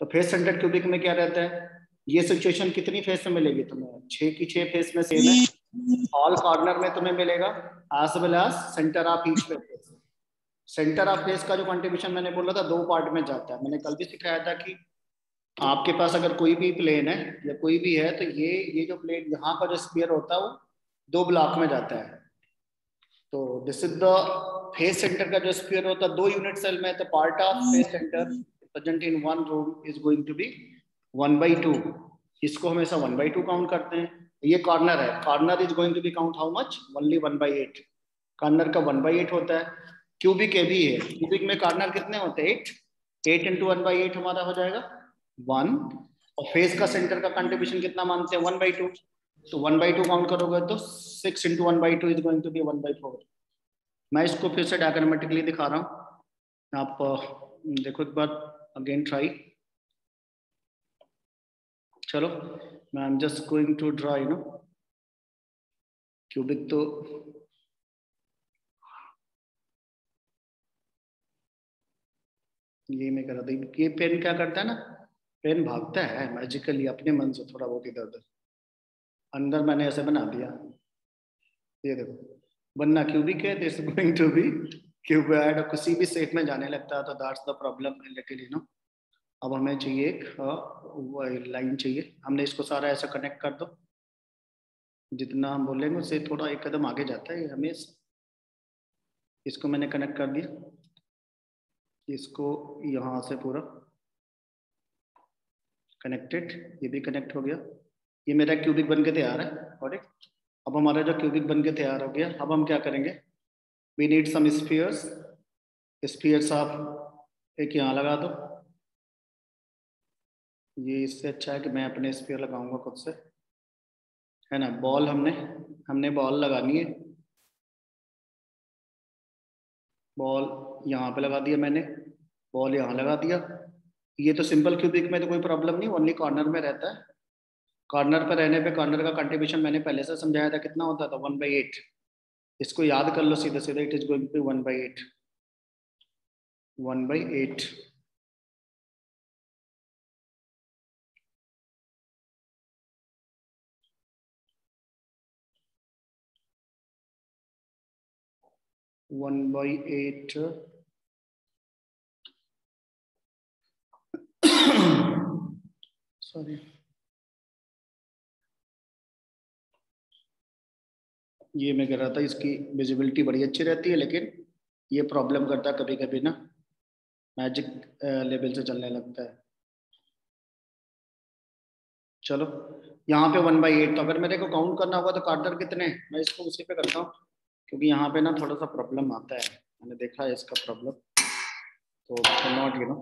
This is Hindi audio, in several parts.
तो फेस सेंटर्ड क्यूबिक में क्या रहता है, ये सिचुएशन कितनी फेस में मिलेगी तुम्हें, 6 की 6 फेस में सेम है। ऑल कॉर्नर में तुम्हें मिलेगा as well as centre of each face. Centre of face का जो कंट्रीब्यूशन मैंने बोला था 2 पार्ट में जाता है। मैंने कल भी सिखाया था कि आपके पास अगर कोई भी प्लेन है या कोई भी है तो ये जो प्लेन यहाँ का जो स्फीयर होता है वो 2 ब्लॉक में जाता है। तो this is the face centre का जो स्फीयर होता है 2 यूनिट सेल में, तो part of face centre present in one room is going to be 1/2। इसको हमेशा 1/2 काउंट करते हैं। ये कॉर्नर है, corner is going to be count how much, only 1/8। Corner का 1/8 होता है। क्यूबिक ए भी है, क्यूबिक में कॉर्नर कितने होते हैं, 8 इंटू 1/8 हमारा हो जाएगा 1। और फेस का सेंटर का कंट्रीब्यूशन कितना मानते हैं, 1/2। तो 1/2 काउंट करोगे तो 6 into 1/2 is going to be 1/4। मैं इसको फिर से डायग्रामेटिकली दिखा रहा हूँ, आप देखो एक बार अगेन ट्राई। चलो मैं I am just going to draw you know cubic. तो ये मैं कर रहा था, ये पेन क्या करता है ना, पेन भागता है मैजिकली अपने मन से थोड़ा बहुत इधर उधर। अंदर मैंने ऐसे बना दिया, ये देखो बनना क्यूबिक है, this going to be cuboid. और किसी भी शेप में जाने लगता है तो that's the problem little you know. अब हमें चाहिए एक लाइन चाहिए, हमने इसको सारा ऐसा कनेक्ट कर दो, जितना हम बोलेंगे उससे थोड़ा एक कदम आगे जाता है हमेशा। इसको मैंने कनेक्ट कर दिया, इसको यहाँ से पूरा कनेक्टेड, ये भी कनेक्ट हो गया। ये मेरा क्यूबिक बन के तैयार है। और अब हमारा जो क्यूबिक बन के तैयार हो गया, अब हम क्या करेंगे, we need some spheres. Spheres आप एक यहाँ लगा दो, ये इससे अच्छा है कि मैं अपने स्फीयर लगाऊंगा खुद से, है ना। बॉल हमने बॉल लगानी है, बॉल यहाँ पे लगा दिया मैंने, बॉल यहाँ लगा दिया। ये तो सिंपल क्यूबिक में तो कोई प्रॉब्लम नहीं, ओनली कॉर्नर में रहता है। कॉर्नर पर रहने पे कॉर्नर का कंट्रीब्यूशन मैंने पहले से समझाया था, कितना होता था 1/8। इसको याद कर लो सीधे सीधे, it is going to be 1/8। 1/8 1/8 sorry, ये मैं कह रहा था इसकी विजिबिलिटी बड़ी अच्छी रहती है, लेकिन ये प्रॉब्लम करता है कभी कभी ना, मैजिक लेवल से चलने लगता है। चलो यहाँ पे 1/8, तो अगर मेरे को काउंट करना होगा तो कॉर्नर कितने, मैं इसको उसी पे करता हूँ, क्योंकि यहाँ पे ना थोड़ा सा प्रॉब्लम आता है, मैंने देखा है इसका प्रॉब्लम। तो नॉट यू नो,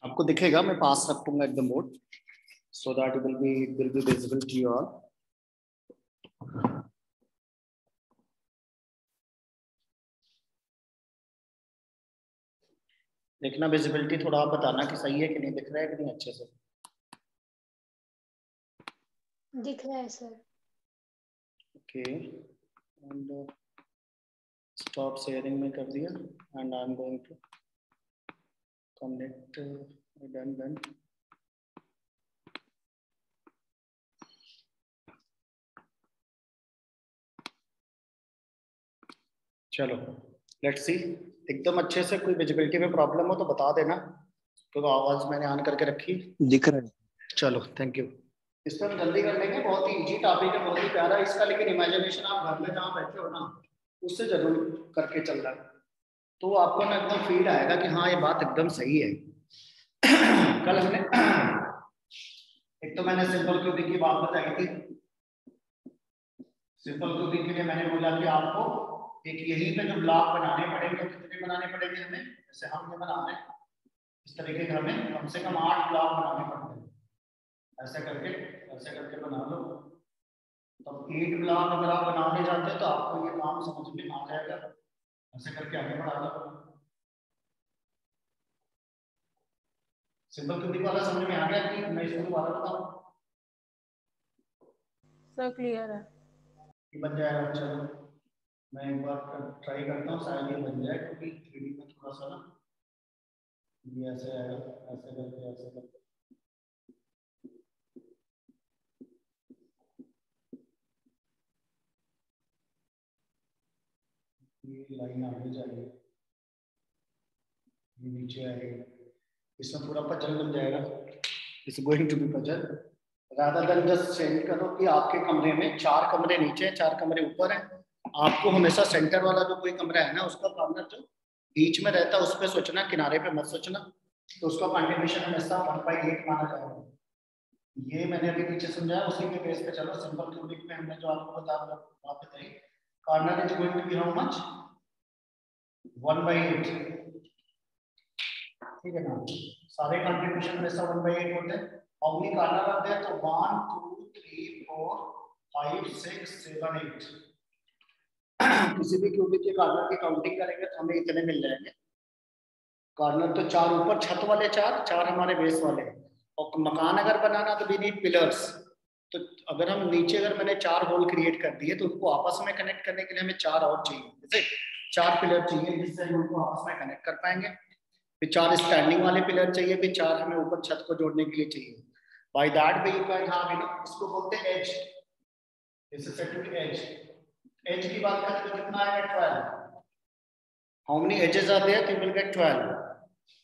आपको दिखेगा, मैं पास रखूंगा एकदम board, so that it will be visible to you all. देखना विजिबिलिटी थोड़ा आप बताना कि सही है कि नहीं, दिख रहा है कि नहीं अच्छे से। दिख रहा है sir. Okay and stop sharing में कर दिया and I am going to connect, done. चलो लेट्स सी, एकदम अच्छे से। कोई विजिबिलिटी में प्रॉब्लम हो तो बता देना, क्योंकि आवाज मैंने ऑन करके रखी, दिख रहा है। चलो थैंक यू। इस पर हम जल्दी कर लेंगे, बहुत ही इजी टॉपिक है, बहुत ही प्यारा इसका, लेकिन इमेजिनेशन आप घर में जहाँ बैठे हो ना उससे जरूर करके चल रहा है, तो आपको ना एकदम फील आएगा कि हाँ ये बात एकदम सही है। कल हमने एक तो मैंने सिंपल क्यूबिक की बात बताई थी। सिंपल क्यूबिक के लिए मैंने बोला कि आपको एक यहीं पे जो ब्लॉक बनाने पड़ेंगे, कितने बनाने पड़ेंगे हमें, जैसे हम ये बना रहे हैं इस तरीके के, हमें कम से कम 8 ब्लॉक बनाने पड़ते हैं। ऐसे करके बना लो। तो 8 ब्लॉक अगर आप बनाने जाते हैं तो आपको ये काम समझ में आ जाएगा। ऐसे करके आगे बढ़ा लो। सिंपल क्यूबिक वाला समझ में आ गया कि मैं इसको दोबारा बताऊं? सर क्लियर है। बन जाएगा। चलो मैं एक बार ट्राई करता हूँ, शायद ये बन जाए, क्योंकि 3D में थोड़ा सा ना ये ऐसे आएगा, ऐसे करके ऐसे करके। ये लाइन आगे जाएगी, ये नीचे आएगी, इसमें पूरा पजल बन जाएगा। It's going to be puzzle. Rather than just send करो कि आपके कमरे में 4 कमरे नीचे हैं, 4 कमरे ऊपर हैं, आपको हमेशा सेंटर वाला जो कोई कमरा है ना, उसका कॉर्नर जो बीच में रहता है उस पर सोचना, किनारे पे मत सोचना। तो उसका कंट्रीब्यूशन हमेशा 1/8 माना जाएगा। ये मैंने अभी पीछे समझाया, उसी के बेस पे चलो। सिंपल क्यूबिक में हमने जो आपको बताया, corner is going to be how much, 1/8। ठीक है ना, सारे कंट्रीब्यूशन हमेशा 1/8 होते हैं। हाउ मेनी कॉर्नर आते हैं, तो 1 2 3 4 5 6 7 8। किसी भी क्यूबिक के कॉर्नर की काउंटिंग करेंगे तो हमें इतने मिल जाएंगे। कॉर्नर तो 4 ऊपर छत वाले, 4 हमारे बेस वाले। और मकान अगर बनाना तो वी नीड पिलर्स। तो अगर हम नीचे, अगर मैंने 4 होल क्रिएट कर दिए तो उनको आपस में कनेक्ट करने के लिए हमें 4 और चाहिए, जैसे 4 पिलर चाहिए जिससे हम उनको आपस में कनेक्ट कर पाएंगे। फिर 4 स्टैंडिंग वाले पिलर चाहिए, फिर 4 हमें ऊपर छत को जोड़ने के लिए चाहिए। By that way you can have, you know, इसको बोलते हैं edge. This is said to be edge. Edge की बात करें तो कितना आएगा, 12। How many edges are there, you will get 12।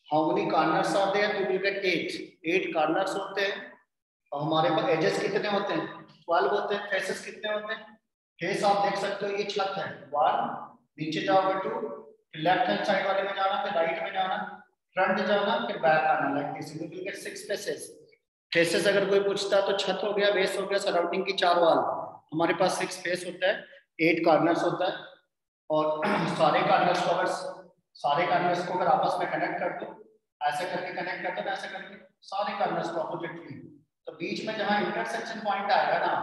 How many corners are there, you will get 8। 8 corners होते हैं। और हमारे पास एजेस कितने होते हैं, 12 होते हैं। फेसेस कितने होते हैं, फेस आप देख सकते हो, ये छत है 1, नीचे जाओगे 2, फिर लेफ्ट हैंड साइड वाले में जाना, फिर राइट में जाना, फ्रंट जाना, फिर बैक आना, like this. You will gate 6 faces. Faces अगर कोई पूछता है तो छत हो गया, बेस हो गया, सराउंडिंग की 4 वॉल। हमारे पास 6 फेस होता है, 8 कॉर्नर्स होता है। और सारे कॉर्नर्स को अगर आपस में कनेक्ट कर दो, ऐसे करके कनेक्ट कर दो, ऐसे करके सारे कॉर्नर्स को अपोजिटली, तो बीच में जहां इंटरसेक्शन पॉइंट आएगा ना,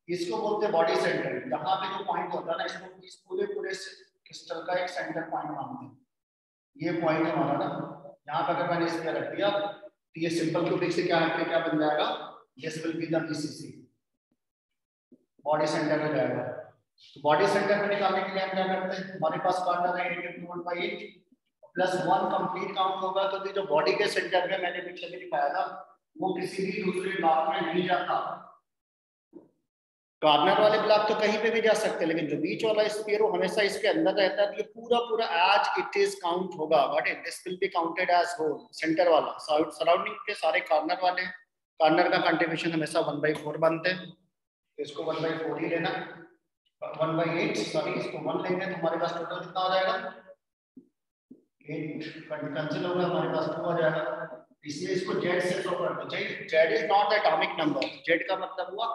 इसको बोलते हैं बॉडी सेंटर। यहाँ पे जो पॉइंट होता है ना, इसको इस पूरे क्रिस्टल का एक सेंटर पॉइंट मानते हैं। ये पॉइंट हमारा ना, यहाँ पर अगर मैंने इस पे रख दिया तो ये सिंपल क्यूबिक से क्या बन जाएगा, this will be the BCC, body centre हो जाएगा। तो बॉडी सेंटर में निकालने के लिए हम क्या करते हैं, हमारे पास कॉर्नर है 8 × 1/8 प्लस 1 कंप्लीट काउंट होगा। तो ये जो बॉडी के सेंटर में मैंने पीछे भी दिखाया था, वो किसी भी दूसरे ब्लॉक में नहीं जाता। कॉर्नर वाले ब्लॉक तो कहीं पे भी जा सकते हैं, लेकिन जो बीच वाला स्फीयर वो हमेशा इसके अंदर रहता है। तो ये पूरा एज इट इज काउंट होगा। What is this will be counted as whole. Centre वाला, सराउंडिंग के सारे कॉर्नर वाले, कॉर्नर का कंट्रीब्यूशन हमेशा 1/4 बनते हैं। तो इसको 1/4 ही लेना, 1/8 सॉरी, इसको 1 लेंगे तो हमारे पास टोटल कितना हो जाएगा, 8 कैंसिल होगा, हमारे पास 2 आ जाएगा। इसलिए इसको जेड से शो कर दो। Z is not atomic number. Z का मतलब हुआ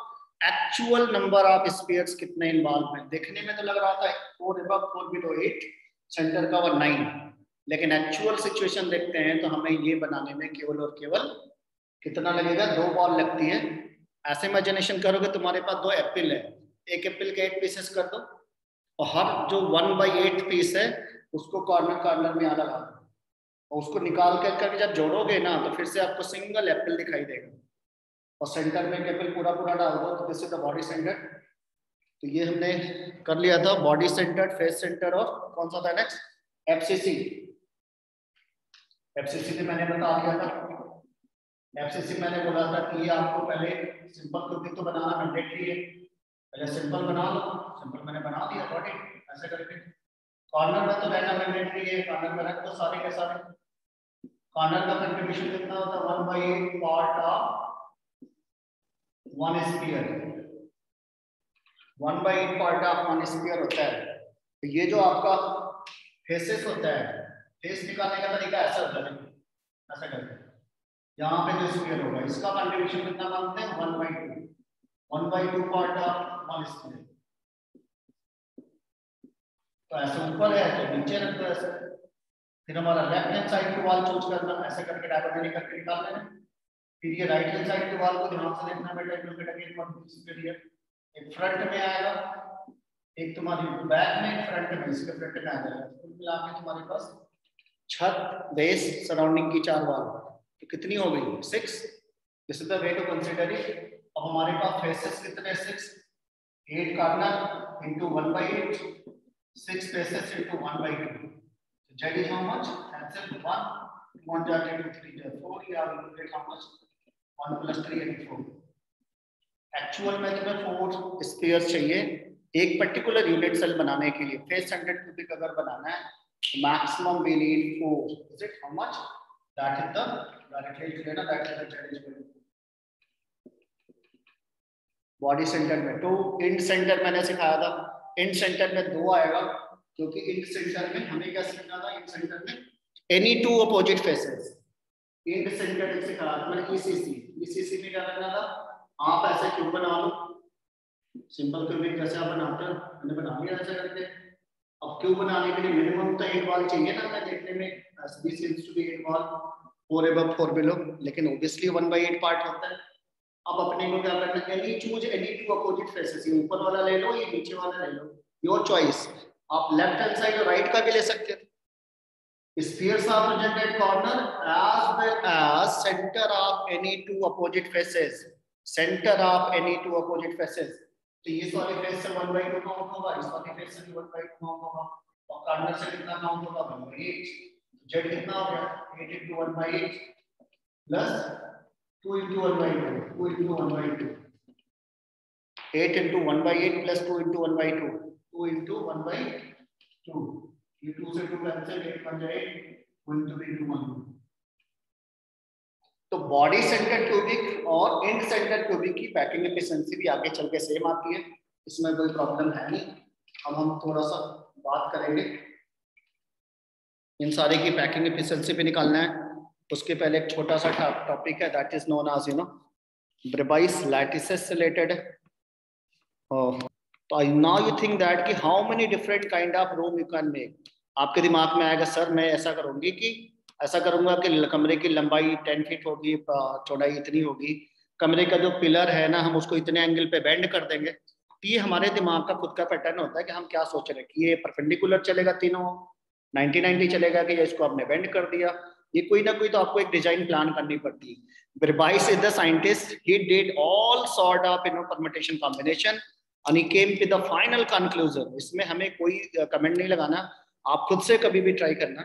एक्चुअल नंबर ऑफ स्फीयर्स कितने इन्वॉल्व हैं। देखने में तो लग रहा था 4 above 4 below 8, सेंटर का 9, लेकिन एक्चुअल सिचुएशन देखते हैं तो हमें ये बनाने में केवल और केवल कितना लगेगा, 2 बॉल लगती है। ऐसे इमेजिनेशन करोगे तुम्हारे पास 2 एप्पल है, एक एप्पल के 8 पीसेस कर दो, और हर जो 1/8 पीस है उसको कॉर्नर में लगा दो, और उसको निकाल कर जब जोड़ोगे ना तो फिर से आपको सिंगल एप्पल दिखाई देगा। और सेंटर में एप्पल पूरा डाल दो, तो this is the body centre. तो ये हमने कर लिया था, बॉडी सेंटर, फेस सेंटर, और कौन सा था नेक्स्ट, एफसीसी। एफसीसी में मैंने बता दिया था, एफसीसी मैंने बोला था कि ये आपको पहले सिंपल क्यूबिक तो बनाना मैंडेटरी है, पहले सिंपल बना लो। सिंपल मैंने बना दिया बॉडी ऐसे करके। कॉर्नर में तो रहना मैंडेटरी है, कॉर्नर में रख दो सारे के सारे। कॉर्नर का कंट्रीब्यूशन कितना होता है, 1/8 part of 1 sphere. 1/8 part of 1 sphere होता है। तो ये जो आपका फेसेस होता है, फेस निकालने का तरीका ऐसा होता है, ऐसा करके यहाँ पे जो स्फीयर होगा इसका कंट्रीब्यूशन कितना मानते हैं, 1/2। 1/2 पार्ट ऑफ 1 स्फीयर। तो ऐसे ऊपर है तो नीचे रख दो ऐसे। फिर हमारा लेफ्ट हैंड साइड की वॉल चूज करना, ऐसे करके डायगोनली करके निकाल लेना। फिर ये राइट हैंड साइड की वॉल को ध्यान से देखना बेटा, एक फ्रंट में आएगा, एक तुम्हारी बैक में, एक फ्रंट में, इसके फ्रंट में आ जाएगा। कुल मिला के तुम्हारे पास छत, बेस, सराउंडिंग की 4 वॉल, तो कितनी हो गई, 6। This is the way to consider it. अब हमारे पास फेसेस कितने, 6, 8 corner into 1/8 6 faces into 1 by 2. So Z is how much? Cancel 1. 1 jar 2, 3 jar 4. Yeah, we will get how much? 1 plus 3 and 4. Actual में तुम्हें 4 स्फीयर्स चाहिए एक पर्टिकुलर यूनिट सेल बनाने के लिए। फेस सेंटर्ड क्यूबिक अगर बनाना है तो maximum we need 4। Is it how much? That is the directly clear ना, that is the challenge. Body centre में तो इंड सेंटर मैंने सिखाया था, इंड सेंटर में 2 आएगा क्योंकि इंड सेंटर में हमें क्या सीखना था, इंड सेंटर में any 2 opposite faces. End centre सिखाया था मैंने ईसीसी। ईसीसी में क्या करना था, आप ऐसे क्यूब बना लो, सिंपल क्यूबिक जैसे आप बनाते हो, मैंने बना लिया ऐसे करके। अब क्यूब बनाने के लिए मिनिमम तो 8 वॉल चाहिए ना, मैं देखने में this seems to be 8 wall, 4 above 4 below, लेकिन ऑब्वियसली 1/8 पार्ट होता है। अब अपने को क्या करना है, any choose any 2 opposite faces, ये ऊपर वाला ले लो ये नीचे वाला ले लो, योर चॉइस। आप लेफ्ट हैंड साइड और राइट का भी ले सकते हो। Spheres are presented corner as well as center of any 2 opposite faces. Center of any 2 opposite faces. तो ये वाले फेस से 1/2 काउंट होगा, इस वाले फेस से 1/2 काउंट होगा, और कॉर्नर से कितना काउंट होगा 1/8। Z कितना हो गया 8 into 1/8 plus 2 into 1/2, 2 into 1/2, 8 into 1/8 plus 2 into 1/2, 2 into 1/2। ये 2 से 2 कैंसिल, 8 बन जाए 2 into 1। तो बॉडी सेंटर क्यूबिक और एंड सेंटर क्यूबिक की पैकिंग एफिशिएंसी भी आगे चल के सेम आती है, इसमें कोई प्रॉब्लम है नहीं। अब हम थोड़ा सा बात करेंगे इन सारे की पैकिंग एफिशिएंसी पे निकालना है। उसके पहले एक छोटा सा टॉपिक है that is known as Bravais lattices related. तो नाउ यू थिंक दैट कि how many different kind of room you can make. आपके दिमाग में आएगा सर मैं ऐसा करूंगी कि ऐसा करूंगा कि कमरे की लंबाई 10 फीट होगी, चौड़ाई इतनी होगी, कमरे का जो पिलर है ना हम उसको इतने एंगल पे बेंड कर देंगे। तो ये हमारे दिमाग का खुद का पैटर्न होता है कि हम क्या सोच रहे हैं कि ये परपेंडिकुलर चलेगा तीनों 90-90 चलेगा कि इसको आपने बेंड कर दिया। ये कोई ना कोई तो आपको एक डिजाइन प्लान करनी पड़ती है। Verbice is the scientist. He did all sort of permutation combination and he came to the final conclusion. इसमें हमें कोई कमेंट नहीं लगाना, आप खुद से कभी भी ट्राई करना।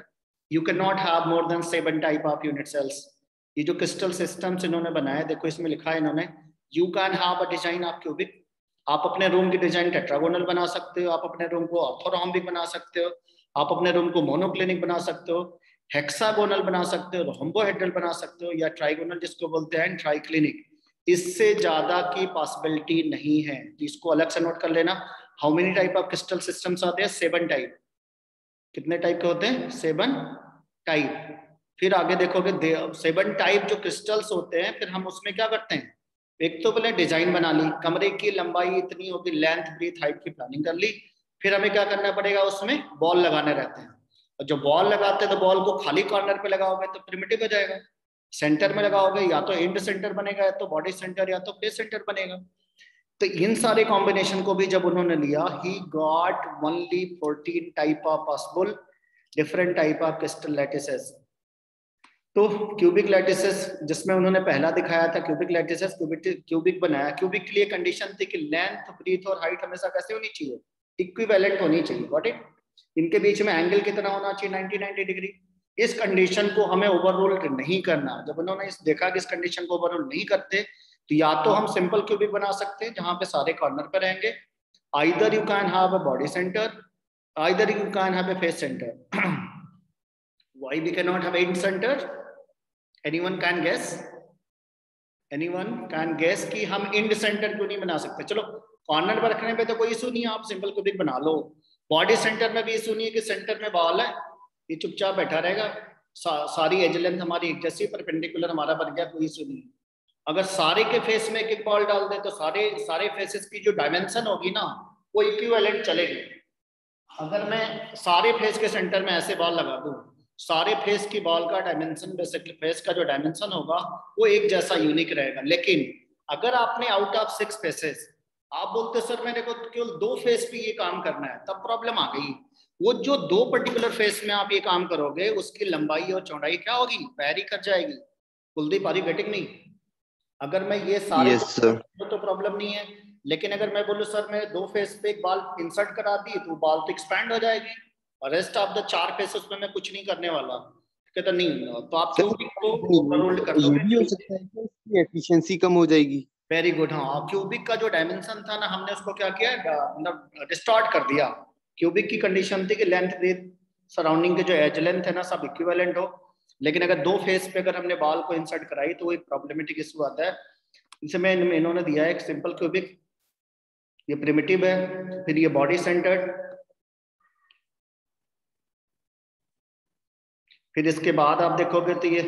You cannot have more than 7 type of unit cells. ये जो क्रिस्टल सिस्टम्स इन्होंने बनाया, देखो इसमें लिखा है इन्होंने You can have a design of cubic. आप अपने रूम की डिजाइन टेट्रागोनल बना सकते हो, आप अपने रूम को ऑर्थोरोम्बिक बना सकते हो, आप अपने रूम को मोनोक्लिनिक बना सकते हो, हेक्सागोनल बना सकते हो, रोम्बोहेड्रल बना सकते हो, या ट्राइगोनल जिसको बोलते हैं ट्राइक्लिनिक। इससे ज्यादा की पॉसिबिलिटी नहीं है, तो इसको अलग से नोट कर लेना। How many type of crystal systems आते हैं? 7 टाइप। कितने टाइप के होते हैं? 7 टाइप। फिर आगे देखोगे 7 टाइप जो क्रिस्टल्स होते हैं, फिर हम उसमें क्या करते हैं, एक तो बोले डिजाइन बना ली, कमरे की लंबाई इतनी होगी, लेंथ ब्रीथ हाइट की प्लानिंग कर ली, फिर हमें क्या करना पड़ेगा, उसमें बॉल लगाने रहते हैं। और जो बॉल लगाते हैं तो बॉल को खाली कॉर्नर पे लगाओगे तो प्रिमिटिव हो जाएगा, सेंटर में लगाओगे या तो एंड सेंटर बनेगा या तो बॉडी सेंटर या तो फेस सेंटर बनेगा। तो इन सारे कॉम्बिनेशन को भी जब उन्होंने लिया, he got only 14 type of possible different type of crystal lattices. तो क्यूबिक लैटिसेस जिसमें उन्होंने पहला दिखाया था क्यूबिक लैटिसेस, क्यूबिक बनाया। क्यूबिक के लिए कंडीशन थी कि लेंथ ब्रीथ और हाइट हमेशा कैसे होनी चाहिए, इक्विवेलेंट होनी चाहिए। व्हाट इट, इनके बीच में एंगल कितना होना चाहिए, 90-90 डिग्री। इस कंडीशन को हमें ओवररूल नहीं करना। जब उन्होंने इस देखा कि इस कंडीशन को ओवररूल नहीं करते, तो या तो हम सिंपल क्यूबिक बना सकते हैं जहां पे सारे कॉर्नर पे रहेंगे, either you can have a body centre, either you can have a face centre. Why we can not have end centre? Anyone can guess? Anyone can guess कि हम इंड सेंटर क्यों नहीं बना सकते? चलो कॉर्नर पर रखने पे तो कोई इशू नहीं है, आप सिंपल क्यूबिक बना लो। बॉडी सेंटर में भी इशू नहीं है कि सेंटर में बॉल है, ये चुपचाप बैठा रहेगा, सारी एज लेंथ हमारी एक जैसी, परपेंडिकुलर हमारा बन गया, कोई इशू नहीं। अगर सारे के फेस में एक बॉल डाल दे तो सारे फेसेस की जो डायमेंशन होगी ना वो इक्विवेलेंट चलेगी। अगर मैं सारे फेस के सेंटर में ऐसे बॉल लगा दूं, सारे फेस की बॉल का डायमेंशन, बेसिकली फेस का जो डायमेंशन होगा वो एक जैसा यूनिक रहेगा। लेकिन अगर आपने आउट ऑफ 6 फेसेस आप बोलते सर मेरे को केवल 2 फेस पे ये काम करना है, तब प्रॉब्लम आ गई। वो जो 2 पर्टिकुलर फेस में आप ये काम करोगे उसकी लंबाई और चौड़ाई क्या होगी, वैरी कर जाएगी। Kuldeep are you getting me? अगर मैं ये सारे तो प्रॉब्लम नहीं है, लेकिन अगर मैं बोलूँ सर मैं 2 फेस पे एक बाल इंसर्ट करा दी तो बाल तो एक्सपैंड हो जाएगी, और रेस्ट ऑफ द 4 फेसेस में मैं कुछ नहीं करने वाला, कहता नहीं, तो आप क्यूबिक को ओवररोल्ड कर ये दोगे। भी हो सकता है कि उसकी एफिशिएंसी कम हो जाएगी। वेरी गुड, हाँ क्यूबिक का जो डायमेंशन था ना हमने उसको क्या किया, मतलब डिस्टॉर्ट कर दिया। क्यूबिक की कंडीशन थी कि लेंथ ब्रेथ सराउंडिंग के जो एज लेंथ है ना सब इक्विवेलेंट हो, लेकिन अगर 2 फेस पे अगर हमने बाल को इंसर्ट कराई तो एक प्रॉब्लमेटिक इशू आता है। इसमें इन्होंने दिया है एक सिंपल क्यूबिक, ये प्रिमिटिव है, फिर ये बॉडी सेंटर्ड, फिर इसके बाद आप देखोगे तो ये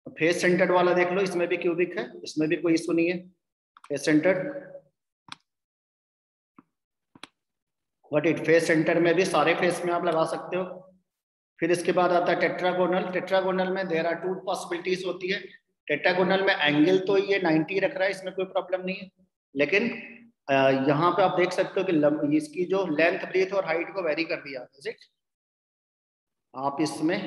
फेस सेंटर्ड वाला देख लो, इसमें भी क्यूबिक है, इसमें भी कोई इशू नहीं है, face centred. But it face centre में भी सारे फेस में आप लगा सकते हो। फिर इसके बाद आता है टेट्रागोनल। टेट्रागोनल में देयर आर 2 पॉसिबिलिटीज होती है। टेट्रागोनल में एंगल तो ये 90 रख रहा है, इसमें कोई प्रॉब्लम नहीं है, लेकिन यहाँ पे आप देख सकते हो कि इसकी जो लेंथ ब्रीथ और हाइट को वेरी कर दिया, इज इट? आप इसमें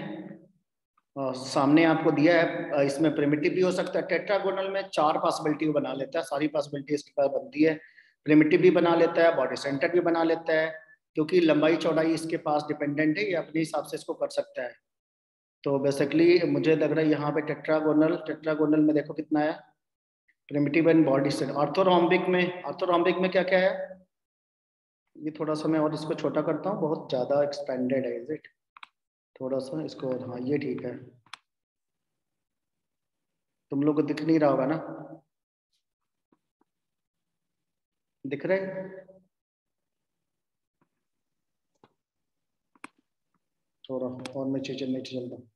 सामने आपको दिया है, इसमें प्रिमिटिव भी हो सकता है। टेट्रागोनल में 4 पॉसिबिलिटी बना लेता है, सारी पॉसिबिलिटी इसके पास बनती है। प्रिमिटिव भी बना लेता है, बॉडी सेंटर भी बना लेता है, क्योंकि लंबाई चौड़ाई इसके पास डिपेंडेंट है, ये अपने हिसाब से इसको कर सकता है। तो बेसिकली मुझे लग रहा है यहाँ पे टेट्रागोनल में देखो कितना है, primitive and body centre. Orthorhombic में क्या क्या है, ये थोड़ा सा मैं और इसको छोटा करता हूँ, बहुत ज्यादा एक्सपेंडेड है, इज इट? थोड़ा सा इसको, हाँ ये ठीक है, तुम लोग को दिख नहीं रहा होगा ना, दिख रहा है? थोड़ा और मैं नीचे चलता हूँ।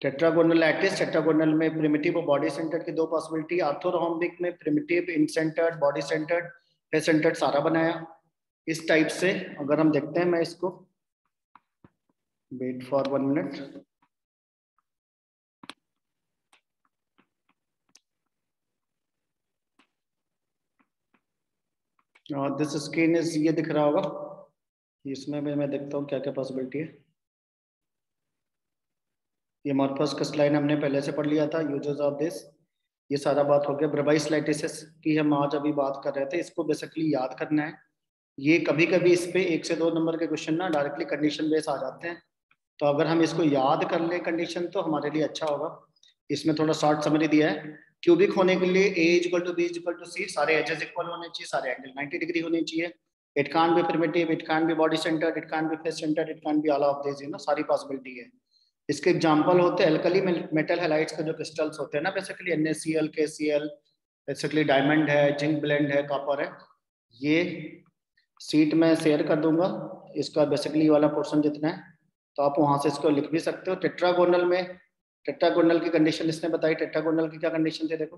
टेट्रागोनल लैटिस, टेट्रागोनल में प्रिमिटिव और बॉडी सेंटर्ड की 2 पॉसिबिलिटी। ऑर्थोरोम्बिक में primitive, end centred, body centred, face centred सारा बनाया। इस टाइप से अगर हम देखते हैं, मैं इसको wait for 1 minute, this screen is, ये दिख रहा होगा, इसमें मैं देखता हूँ क्या क्या पॉसिबिलिटी है। ये मॉर्फस का स्लाइड हमने पहले से पढ़ लिया था, यूजेस ऑफ दिस, ये सारा बात हो गया। ब्रेवाइस लाइटिस की हम आज अभी बात कर रहे थे, इसको बेसिकली याद करना है। ये कभी कभी इस पे 1 से 2 नंबर के क्वेश्चन ना डायरेक्टली कंडीशन बेस आ जाते हैं, तो अगर हम इसको याद कर ले कंडीशन तो हमारे लिए अच्छा होगा। इसमें थोड़ा शॉर्ट समरी दिया है। क्यूबिक होने के लिए A = B = C, सारे एजेस इक्वल होने चाहिए, सारे एंगल 90 डिग्री होने चाहिए। It can't be primitive, it can't be body centred, it can't be face centred, it can't be all of this, सारी पॉसिबिलिटी है। इसके एग्जांपल होते हैं अल्कली मेटल हैलाइड्स के जो क्रिस्टल्स होते हैं ना, basically NaCl, KCl, basically diamond है, जिंक ब्लेंड है, कॉपर है। ये सीट में शेयर कर दूंगा, इसका बेसिकली वाला पोर्शन जितना है, तो आप वहां से इसको लिख भी सकते हो। टेट्रागोनल में, टेट्रागोनल की कंडीशन इसने बताई। टेट्रागोनल की क्या कंडीशन थे देखो,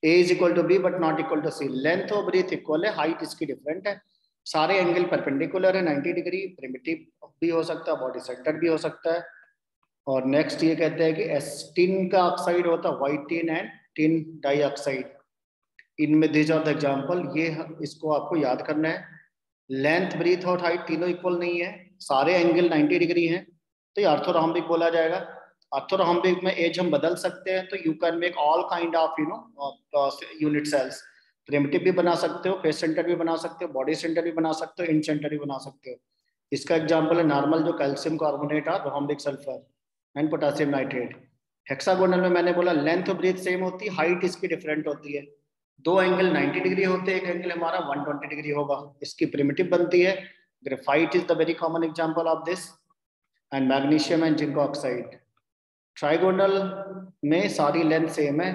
A = B but not equal to C, length और ब्रीथ इक्वल है, हाइट इसकी डिफरेंट है, सारे एंगल परपेंडिकुलर है 90 डिग्री, प्रिमिटिव भी हो सकता है, बॉडी सेंटर भी हो सकता है। और नेक्स्ट ये कहते हैं कि टिन का ऑक्साइड होता है white tin and tin dioxide, इनमें दीज आर द एग्जांपल, ये इसको आपको याद करना है। लेंथ, ब्रीथ और हाइट तीनों इक्वल नहीं है, सारे एंगल 90 डिग्री हैं, तो ये ऑर्थोरोम्बिक बोला जाएगा। ऑर्थोरोम्बिक में एज हम बदल सकते हैं, तो you can make all kind of unit cells, primitive भी बना सकते हो, फेस सेंटर भी बना सकते हो, बॉडी सेंटर भी बना सकते हो, इन सेंटर भी बना सकते हो। इसका एग्जाम्पल है नॉर्मल जो कैल्शियम कार्बोनेट और rhombic sulphur and potassium nitrate. Hexagonal में मैंने बोला लेंथ और ब्रीथ सेम होती है, हाइट इसकी डिफरेंट होती है, 2 एंगल 90 डिग्री होते हैं, एक एंगल हमारा 120 डिग्री होगा, इसकी प्रिमिटिव बनती है। Graphite is the very common example of this, and magnesium and zinc oxide. Trigonal में सारी लेंथ सेम है,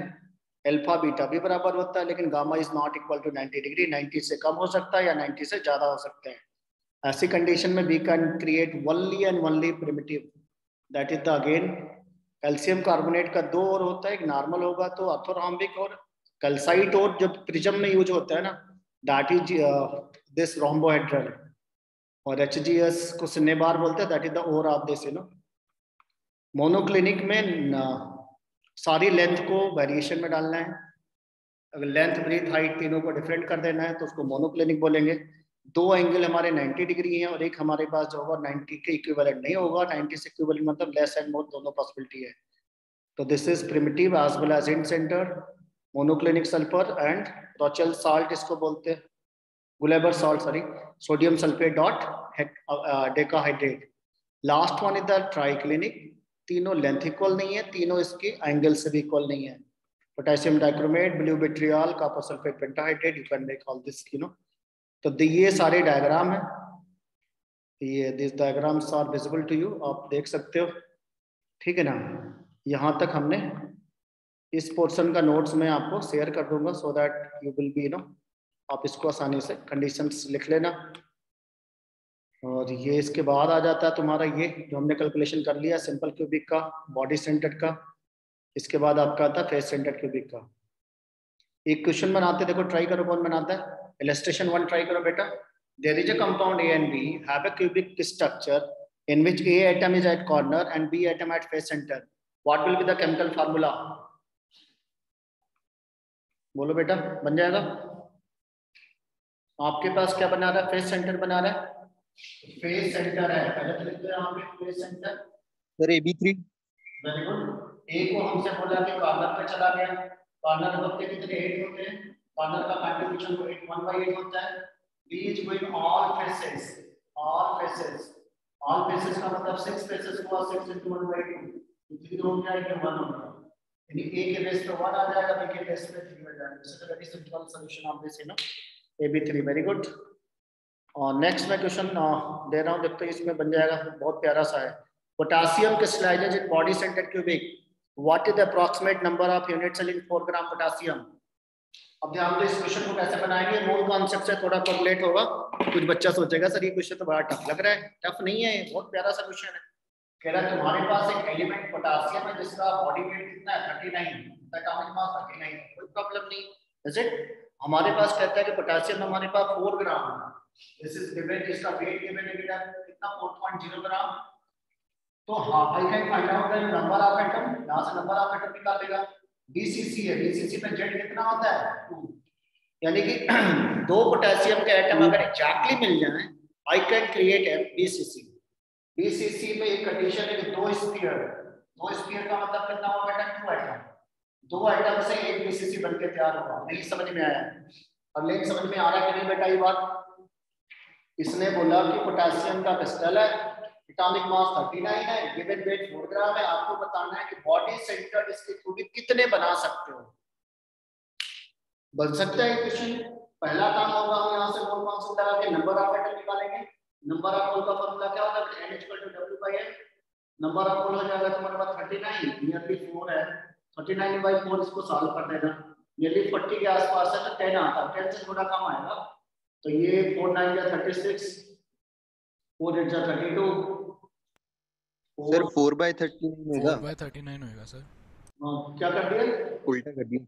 अल्फा बीटा भी बराबर होता है, लेकिन gamma is not equal to 90 degree, 90 से कम हो सकता है या 90 से ज्यादा हो सकते हैं। ऐसी कंडीशन में we can create only and only primitive, that is the again calcium carbonate का 2 और होता है, एक नॉर्मल होगा तो ऑर्थोरोम्बिक, और कैल्साइट और जो प्रिज्म में यूज होता है ना, दैट इज दिस रोम्बोहेड्रल, और HGS को सिनेबार बोलते हैं, that is the ore of this monoclinic में सारी लेंथ को वेरिएशन में डालना है, अगर लेंथ, ब्रीथ, हाइट तीनों को डिफरेंट कर देना है तो उसको मोनोक्लिनिक बोलेंगे। 2 एंगल हमारे 90 डिग्री हैं और एक हमारे पास जो होगा 90 के इक्विवेलेंट नहीं होगा, 90 से इक्विवेलेंट मतलब लेस एंड मोर दोनों पॉसिबिलिटी है। तो this is primitive as well as end centre, monoclinic sulphur and Rochelle salt इसको बोलते हैं, Glauber salt sorry, sodium sulphate dot decahydrate. Last one is the triclinic, तीनों लेंथ इक्वल नहीं है, तीनों इसके एंगल से भी इक्वल नहीं है। Potassium dichromate, blue vitriol, copper sulphate pentahydrate, you can make all this, you know. तो ये सारे डायग्राम है, ये this diagrams are visible to you, आप देख सकते हो, ठीक है ना। यहाँ तक हमने इस पोर्शन का नोट्स मैं आपको शेयर कर दूंगा so that you will be, no, आप इसको आसानी से कंडीशंस लिख लेना। और ये इसके बाद आ जाता है तुम्हारा ये जो हमने कैलकुलेशन कर लिया सिंपल क्यूबिक का, बॉडी सेंटर्ड का। इसके बाद आपका आता है फेस सेंटर्ड क्यूबिक का। एक क्वेश्चन बनाते, देखो ट्राई करो कौन बनाता है। इलस्ट्रेशन 1 ट्राई करो बेटा। There is a compound A and B have a cubic structure in which A atom is at corner and B atom at face center. What will be the chemical formula? बोलो बेटा, बन जाएगा। आपके पास क्या बना रहा है, फेस सेंटर बना रहा है, फेस सेंटर है, पहले तो लिखते हैं यहाँ पे face centre sir AB3। Very good. A को हमसे बोला कि कॉर्नर पे चला गया, कॉर्नर होते कितने 8 होते हैं, कॉर्नर का कंट्रीब्यूशन तो 1/8 होता है। B is going all faces, all faces, all faces का मतलब 6 फेसेस हुआ, 6 into 1/2, 3 हो गया, ये 1 हो गया, यानी ए के बेस पे 1 आ जाएगा, बी के बेस पे 3 आ जाएगा। This is a very simple solution of this, you no, AB3। Very good. और नेक्स्ट मैं क्वेश्चन दे रहा हूँ, देखते हैं इसमें बन जाएगा, बहुत प्यारा सा है। Potassium crystallises in body centred cubic, what is the approximate number of unit cell in 4 gram potassium. अब ध्यान दो, इस क्वेश्चन को कैसे बनाएंगे, मूल कॉन्सेप्ट से थोड़ा कोरिलेट होगा। कुछ बच्चा सोचेगा सर ये क्वेश्चन तो बड़ा टफ लग रहा है, टफ नहीं है, बहुत प्यारा सा क्वेश्चन है। कह रहा है तुम्हारे पास एक एलिमेंट पोटेशियम है जिसका बॉडी वेट कितना है 39, एटॉमिक मास 39, कोई प्रॉब्लम नहीं। जैसे हमारे पास कहता है कि पोटेशियम हमारे पास 4 ग्राम है, दिस इज गिवन, इसका वेट गिवन है कितना 4.0 ग्राम। तो हाँ, I can find out the number of atom, यहां से नंबर ऑफ एटम निकाल लेगा। BCC है, BCC में जेड कितना होता है 2, यानी कि 2 पोटेशियम के एटम अगर एग्जैक्टली मिल जाएं, I can create a BCC। BCC में एक कंडीशन है कि 2 स्फीयर, 2 स्फीयर का मतलब कितना होगा बेटा, 2 एटम, 2 एटम से एक BCC बनके तैयार होगा। नहीं समझ में आया? अब लेकिन समझ में आ रहा है कि नहीं बेटा ये बात। इसने बोला कि पोटेशियम का क्रिस्टल है, एटॉमिक मास 39 है, गिवन वेट 4 ग्राम है, आपको बताना है कि बॉडी सेंटर्ड इसके क्यूबिक कितने बना सकते हो। बन सकता है क्वेश्चन। पहला काम होगा हम यहां से मोल कॉन्सेप्ट लगा के नंबर ऑफ एटम निकालेंगे। नंबर ऑफ मोल का फार्मूला क्या होता है, n = W/m। Number of mole हो जाएगा तुम्हारे पास 39, नियरली 4 है, 39/4 इसको सॉल्व कर देना, नियरली 40 के आसपास है, तो 10 आता है, 10 से थोड़ा कम आएगा, तो ये 4 9 या 36, 4 8 या 32, सर 4/39 होगा, 4/39 होएगा सर। क्या कर दिया, उल्टा कर दिया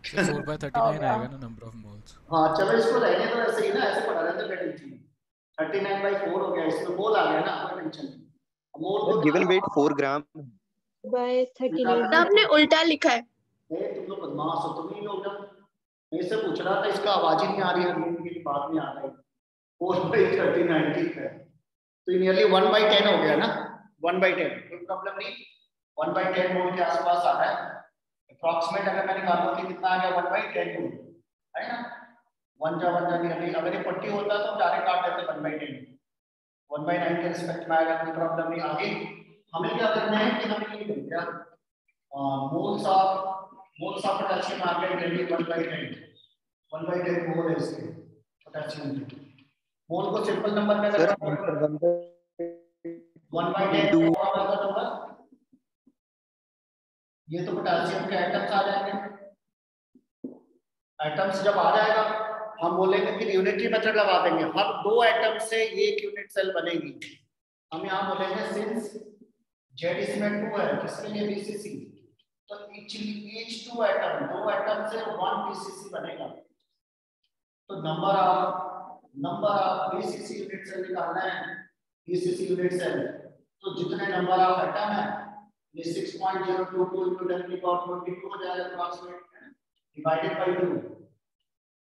सर 4/39 आएगा ना नंबर ऑफ मोल्स। हाँ चलो इसको रहने दो ऐसे ही ना, ऐसे पढ़ा रहता है 39/4 हो गया, इसमें मोल आ गया ना, कोई टेंशन नहीं। मोल को गिवन वेट 4 ग्राम बाय 39 आपने उल्टा लिखा है। तुम लोग बदमाश हो, तुम ही लोग। मैं इससे पूछ रहा था, इसका आवाज ही नहीं आ रही है, मेरी बात नहीं आ रही। 4/39 ठीक है, तो नियरली 1/10 हो गया ना, 1/10, कोई प्रॉब्लम नहीं, 1/10 मोल के आसपास आ रहा है। अप्रॉक्सीमेट अगर मैं निकालूं कि कितना आ गया 1/10 मोल है ना, 1 जा नियरली, अगर ये 40 होता तो डायरेक्ट काट देते 1/10, 1/9 के रिस्पेक्ट में आएगा, कोई प्रॉब्लम नहीं। आगे हमें क्या करना है कि हमें ये मिल गया मोल्स ऑफ पोटेशियम आ गए नियरली 1/10 मोल है इसके पोटेशियम के। मोल को सिंपल नंबर में सर, अगर 1/10 होगा, ये तो पोटेशियम के एटम्स आ जाएंगे। एटम्स जब आ जाएगा हम बोलेंगे कि यूनिटरी मेथड लगा देंगे, हर 2 एटम से एक यूनिट सेल बनेगी। हम यहाँ बोलेंगे सिंस जेड इसमें 2 है, किसके लिए BCC, तो ईच 2 एटम, 2 एटम से 1 BCC बनेगा। तो number of BCC unit cell निकालना है, BCC यूनिट सेल, तो जितने नंबर ऑफ एटम है ये 6.022 into 10⁻22 हो जाएगा अप्रॉक्सीमेट, डिवाइडेड बाय 2,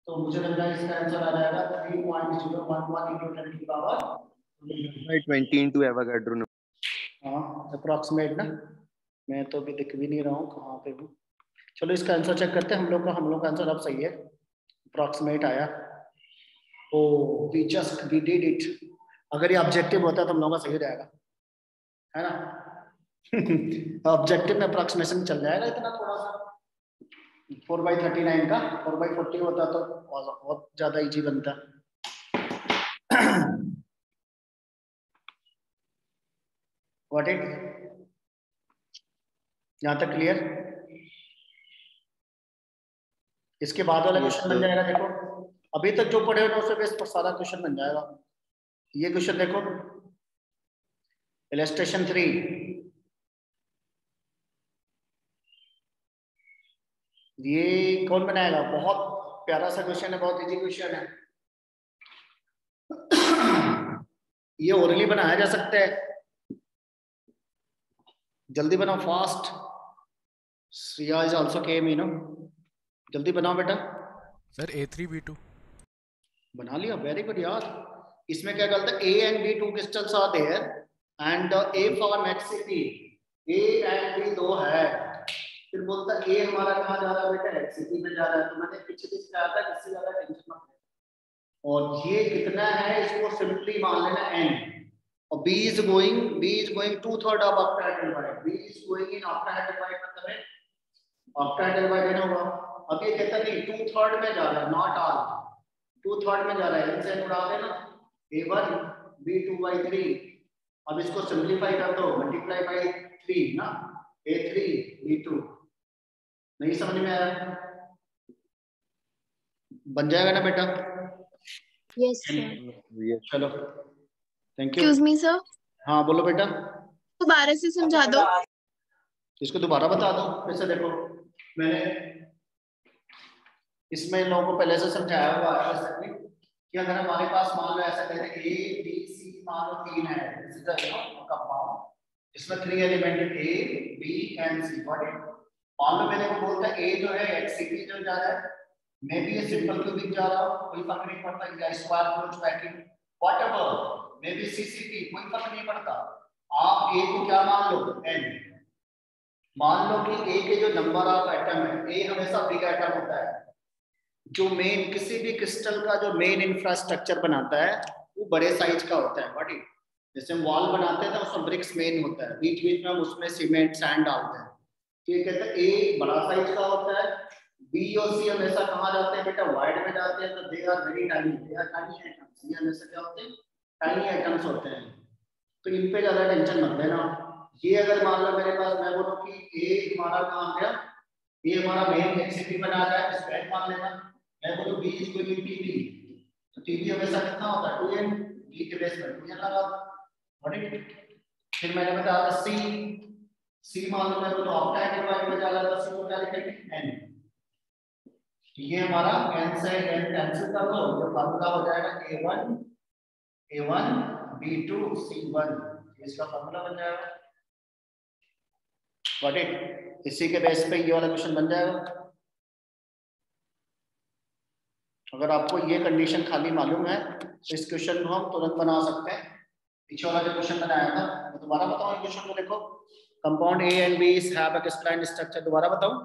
तो मुझे लग रहा है इसका आंसर आ जाएगा 3.011 into 10⁻20 into एवोगाड्रो नंबर। हाँ अप्रॉक्सीमेट ना, मैं तो अभी दिख भी नहीं रहा हूँ कहाँ पे हूँ। चलो इसका आंसर चेक करते हैं। हम लोग का आंसर अब सही है, अप्रॉक्सीमेट आया। Oh we did it. अगर ये ऑब्जेक्टिव होता तो हम लोगों का सही रहेगा, है ना। ऑब्जेक्टिव में अप्रॉक्सीमेशन चल जाएगा इतना थोड़ा सा। 4/39 का 4/40 होता तो बहुत ज्यादा इजी बनता। व्हाट इट, यहां तक क्लियर? इसके बाद वाला क्वेश्चन बन जाएगा, देखो अभी तक जो पढ़े हो उससे बेस पर सारा क्वेश्चन बन जाएगा। ये क्वेश्चन देखो, इलस्ट्रेशन 3, ये कौन बनाएगा? बहुत प्यारा सा क्वेश्चन है, बहुत इजी क्वेश्चन है। ये ओरली बनाया जा सकता है, जल्दी बनाओ fast. Shriya is also came, you know, जल्दी बनाओ बेटा। सर A3B2 बना लिया, वेरी गुड यार। इसमें क्या कहता है, A and B two crystals are there and A for HCP, A and B दो है। फिर बोलता है A हमारा कहाँ जा रहा है बेटा, HCP में जा रहा है। तो मैंने पीछे भी कहा था किसी ज्यादा टेंशन मत ले। और ये कितना है, इसको सिंपली मान लेना n। और B is going 2/3 of octahedral divide, B is going in octahedral divide, मतलब है octahedral divide होगा। अब ये कहता नहीं 2/3 में जा रहा है, नॉट ऑल, 2/3 में जा रहा है, इनसे उड़ा देना A1 B2/3। अब इसको सिंपलीफाई कर दो, मल्टीप्लाई बाई 3 ना, A3 B2। नहीं समझ में आया? बन जाएगा ना बेटा? Yes sir. चलो thank you. Excuse me sir, हाँ बोलो बेटा। दोबारा से समझा दो। इसको दोबारा बता दो फिर से। देखो मैंने इसमें इन लोगों को पहले से समझाया हुआ है जैसे कि अगर हमारे पास मान लो ऐसा कहते हैं A B C मान लो 3 है, दिस इज द कंपाउंड, इसमें 3 element A B and C। What it, मान लो मैंने को बोलता है A जो है HCP जो जा रहा है, मे बी ये सिंपल क्यूबिक जा रहा हो, कोई फर्क नहीं पड़ता, या square close packing whatever, may be CCP, कोई फर्क नहीं पड़ता। आप A को क्या मान लो, N। मान लो कि A के जो नंबर ऑफ एटम है, A हमेशा बिग एटम होता है, जो मेन किसी भी क्रिस्टल का जो मेन इंफ्रास्ट्रक्चर बनाता है वो बड़े साइज का होता है। व्हाट इट, जैसे हम वॉल बनाते हैं ना, उसमें ब्रिक्स मेन होता है, बीच बीच में हम उसमें सीमेंट सैंड डालते हैं। ये कहते हैं A बड़ा साइज का होता है, B और C हमेशा कहाँ जाते हैं बेटा, वाइड में जाते हैं, तो they are very tiny, they are tiny atoms. ये हमेशा क्या होते हैं, टाइनी एटम्स होते हैं। तो इन पे ज्यादा टेंशन मत लेना। ये अगर मान लो मेरे पास मैं बोलूं कि A हमारा कहाँ गया, ये हमारा मेन HCP बना रहा है, इसको N मान लेना। मैं बोलूं B is going to TB, तो TB हमेशा कितना होता है, 2n, B के बेस पर 2n लगा। व्हाट इट, फिर मैंने बताया C मान लो मैं बोलूं ऑक्टाहेड्रल डिवाइड में जा रहा है, तो C को क्या लिखेंगे, N। ये हमारा n से n कैंसिल कर दो, ये फार्मूला हो जाएगा A1 B2 C1, इसका फार्मूला बन जाएगा। व्हाट इट, इसी के बेस पे ये वाला क्वेश्चन बन जाएगा। अगर आपको ये कंडीशन खाली मालूम है तो इस क्वेश्चन को हम तुरंत बना सकते हैं। पीछे वाला जो क्वेश्चन बनाया था मैं दोबारा बताऊं, क्वेश्चन को देखो, compound A and B have a crystalline structure. दोबारा बताऊं,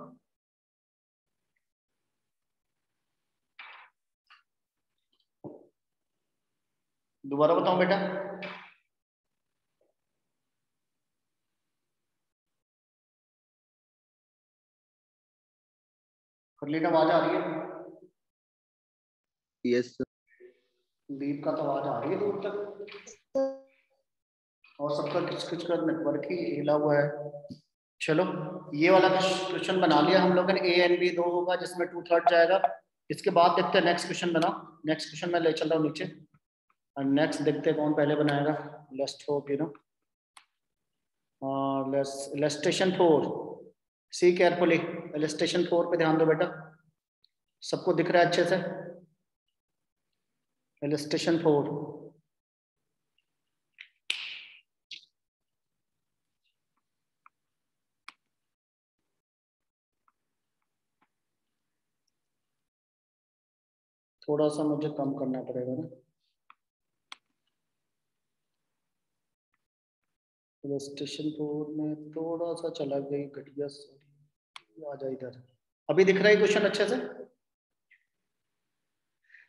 दोबारा बताऊं बेटा? करलीन आवाज आ रही है? Yes sir. दीप का तो आवाज आ रही है दूर तक, और सबका किच किच का नेटवर्क ही हिला हुआ है। चलो ये वाला क्वेश्चन बना लिया हम लोगों ने, A and B 2 होगा जिसमें 2/3 जाएगा। इसके बाद देखते हैं नेक्स्ट क्वेश्चन बनाओ। नेक्स्ट क्वेश्चन मैं ले चल रहा हूँ नीचे, और नेक्स्ट देखते हैं कौन पहले बनाएगा। Let's hope you no, illustration 4, see carefully, illustration 4 पे ध्यान दो बेटा। सबको दिख रहा है अच्छे से? इलस्ट्रेशन 4, थोड़ा सा मुझे कम करना पड़ेगा ना। इलस्ट्रेशन 4 में थोड़ा सा चला गई घटिया, आ जा इधर। अभी दिख रहा है क्वेश्चन अच्छे से?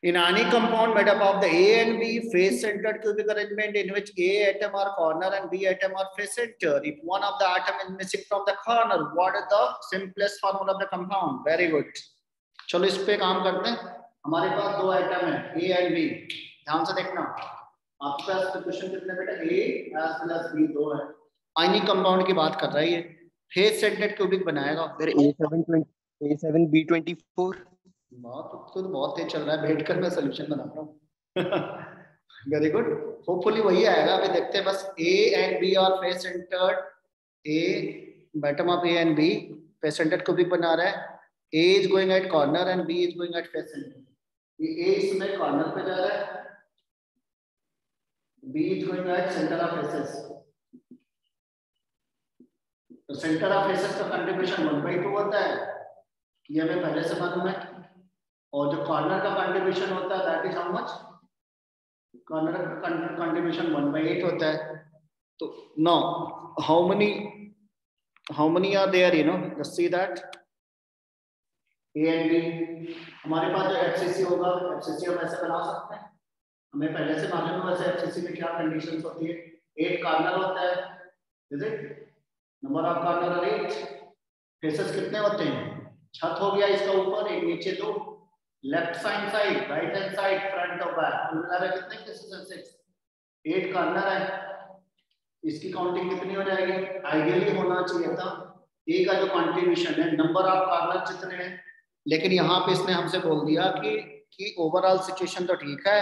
In any compound made up of the A and B face-centered cubic arrangement in which A atom are corner and B atom are face-center, if one of the atom is missing from the corner, what is the simplest formula of the compound? Very good. चलो इस पे काम करते हैं. हमारे पास दो आइटम है A and B. ध्यान से देखना. आपके पास क्वेश्चन कितने बेटा? A as well as B दो है. आयनिक कंपाउंड की बात कर रहा है ये. फेस-सेंटर्ड क्यूबिक बनाएगा. सर A7B24 तो बहुत तेज चल रहा है. बैठ कर मैं सोल्यूशन बना रहा हूँ. Very good. होपफुली वही आएगा. अभी देखते हैं बस. A and B are face centered. A bottom of A and B face centered cubic बना रहा है. A is going at corner and B is going at face center. ये A इसमें कॉर्नर पे जा रहा है. B is going at center of faces. तो सेंटर ऑफ फेसेस का कंट्रीब्यूशन 1/2 होता है. ये हमें पहले से मालूम है. और जो कॉर्नर का कंट्रीब्यूशन होता है that is how much? Corner का कंट्रीब्यूशन 1/8 होता है. तो no how many are there, you know, just see that A and B. हमारे पास जो एफसीसी होगा, एफसीसी हम ऐसे बना सकते हैं. हमें पहले से मालूम है वैसे एफसीसी में क्या कंडीशंस होती है. 8 कॉर्नर होता है. Is it? Number of corner are 8. Faces कितने होते हैं? छत हो गया इसका ऊपर, एक नीचे, दो. Left side, right hand side, front और बैक, कुल मिला के कितने फेसेस हैं? 6. 8 कॉर्नर है. इसकी काउंटिंग कितनी हो जाएगी? आइडियली होना चाहिए था ए का जो कंट्रीब्यूशन है, नंबर ऑफ कॉर्नर जितने हैं. लेकिन यहाँ पे इसने हमसे बोल दिया कि ओवरऑल सिचुएशन तो ठीक है.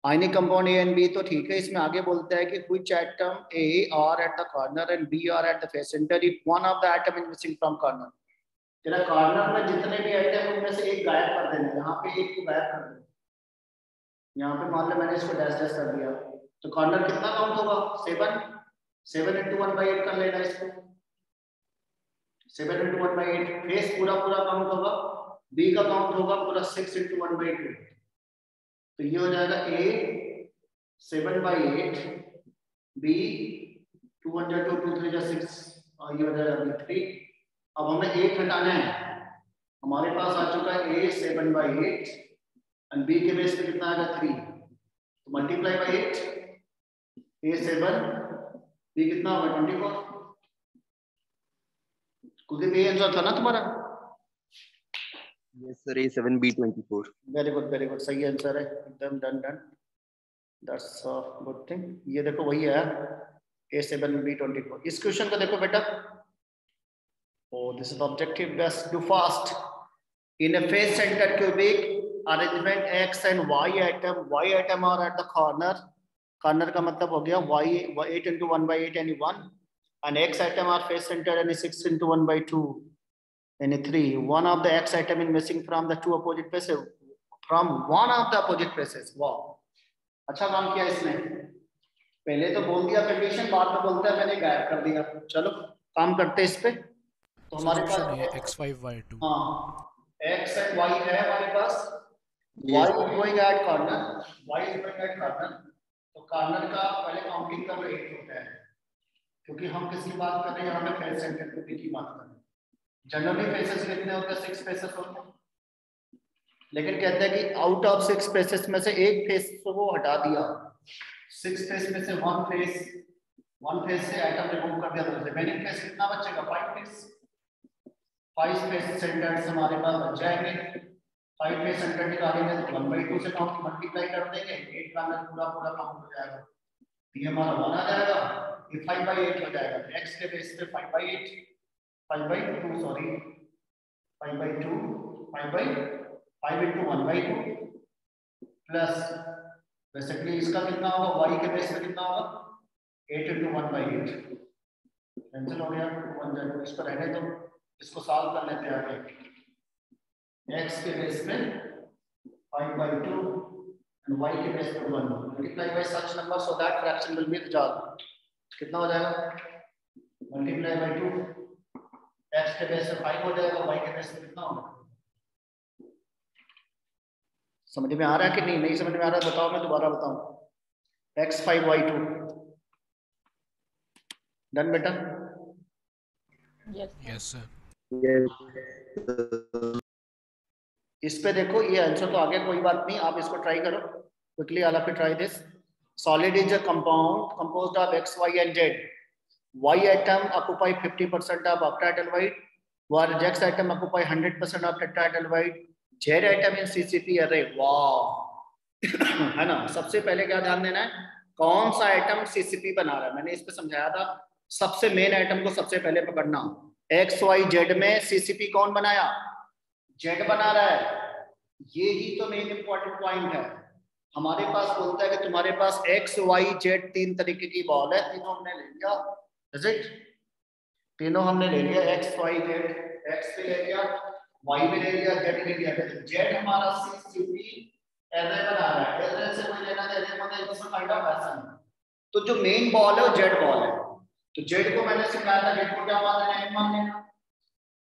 Ionic compound A and B तो ठीक है. इसमें आगे बोलता है कि which atom A are at the corner and B are at the face centre if one of the atom is missing from corner. तेरा कॉर्नर में जितने भी आइटम है उनमें से एक गायब कर देना. यहाँ पे एक को गायब कर देना. यहाँ पे मान लो मैंने इसको डैश डैश कर दिया. तो कॉर्नर कितना काउंट होगा? 7 into 1/8 कर लेना इसको. 7 into 1/8. फेस पूरा काउंट होगा. बी का काउंट होगा पूरा 6 into 1/2. तो ये हो जाएगा A 7/8, B 202, 2 3 जा 6, और ये हो जाएगा B3. अब हमें 8 हटाना है. हमारे पास आ चुका है A 7/8 और B के बेस पे कितना आएगा? 3. तो मल्टीप्लाई बाई 8. A 7, B कितना होगा? 24. कुलदीप ये आंसर था ना तुम्हारा? Yes sir A7B24. Very good. सही आंसर है. एकदम done. That's a good thing. ये देखो वही है A7B24. इस क्वेश्चन को देखो बेटा. Oh, this is the objective. Best do fast. In a face-centered cubic arrangement, X and Y atom are at the corner. Corner का मतलब हो गया Y 8 into 1/8 any 1, and X atom are face-centered any 6 into 1/2 any 3. One of the X atom is missing from the two opposite faces. From one of the opposite faces. Wow. अच्छा काम किया इसने. पहले तो बोल दिया कंडीशन, बाद में बोलता है मैंने गायब कर दिया. चलो काम करते हैं इस पे. तो हमारे पास ये X5Y2. हाँ X and Y है हमारे पास. Y is going at corner. तो कॉर्नर का पहले काउंटिंग का रेट होता है, क्योंकि हम किसकी बात कर रहे हैं? यहाँ पे फेस सेंटर क्यूबिक की बात कर रहे हैं. जनरली फेसेस कितने होते हैं? 6 फेसेस होते हैं. लेकिन कहते हैं कि आउट ऑफ 6 फेसेस में से एक फेस को हटा दिया. 6 फेस में से वन फेस से आइटम रिमूव कर दिया. तो रिमेनिंग फेस कितना बचेगा? 5 फेस. 5 फेस सेंटर्स हमारे पास बच जाएंगे. 5 फेस सेंटर निकालेंगे तो 1/2 से काउंट मल्टीप्लाई कर देंगे. 8 का पूरा काउंट हो जाएगा. ये हमारा 1 आ जाएगा. ये 5/8 हो जाएगा. x के बेस पे 5/2 सॉरी 5/2 5 into 1/2 प्लस बेसिकली इसका कितना होगा? y के बेस पे कितना होगा? 8 into 1/8. कैंसिल हो गया. 1 इसको रहने दो. इसको सॉल्व कर लेते हैं आगे. x के बेस पे 5/2 and y के बेस पे 1. Multiply by such number so that fraction will be resolve. कितना हो जाएगा? Multiply by 2. x के बेस पे 5 हो जाएगा. y के बेस पे कितना होगा? समझ में आ रहा है कि नहीं समझ में आ रहा है? बताओ, मैं दोबारा बताऊं. X5Y2 डन बेटा? Yes sir. इस पे देखो, ये आंसर तो आ गया, कोई बात नहीं, आप इसको ट्राई करो quickly. All of you try this. Solid is a compound composed of X Y and Z. Y atom occupy 50% of octahedral, while X atom occupy 100% of tetrahedral. Z atom in CCP array. वाह है ना। सबसे पहले क्या ध्यान देना है, कौन सा एटम CCP बना रहा है। मैंने इस पे समझाया था, सबसे मेन एटम को सबसे पहले पकड़ना। X Y Z में CCP कौन बनाया, Z बना रहा है। ये ही तो मेन इंपॉर्टेंट पॉइंट है। हमारे पास बोलता है कि तुम्हारे पास X Y Z तीन तरीके की बॉल है, तीनों हमने ले लिया, इज इट? तीनों हमने ले लिया, एक्स वाई जेड, एक्स भी ले लिया, वाई भी ले लिया, जेड भी ले लिया। जेड हमारा CCP एरे बना रहा है, एरे से कोई लेना देना नहीं, इट्स अ काइंड ऑफ एसन। तो जो मेन बॉल है वो जेड बॉल है। तो जेड को मैंने सिखाया था, जेड को क्या मान लेना, एम मान लेना।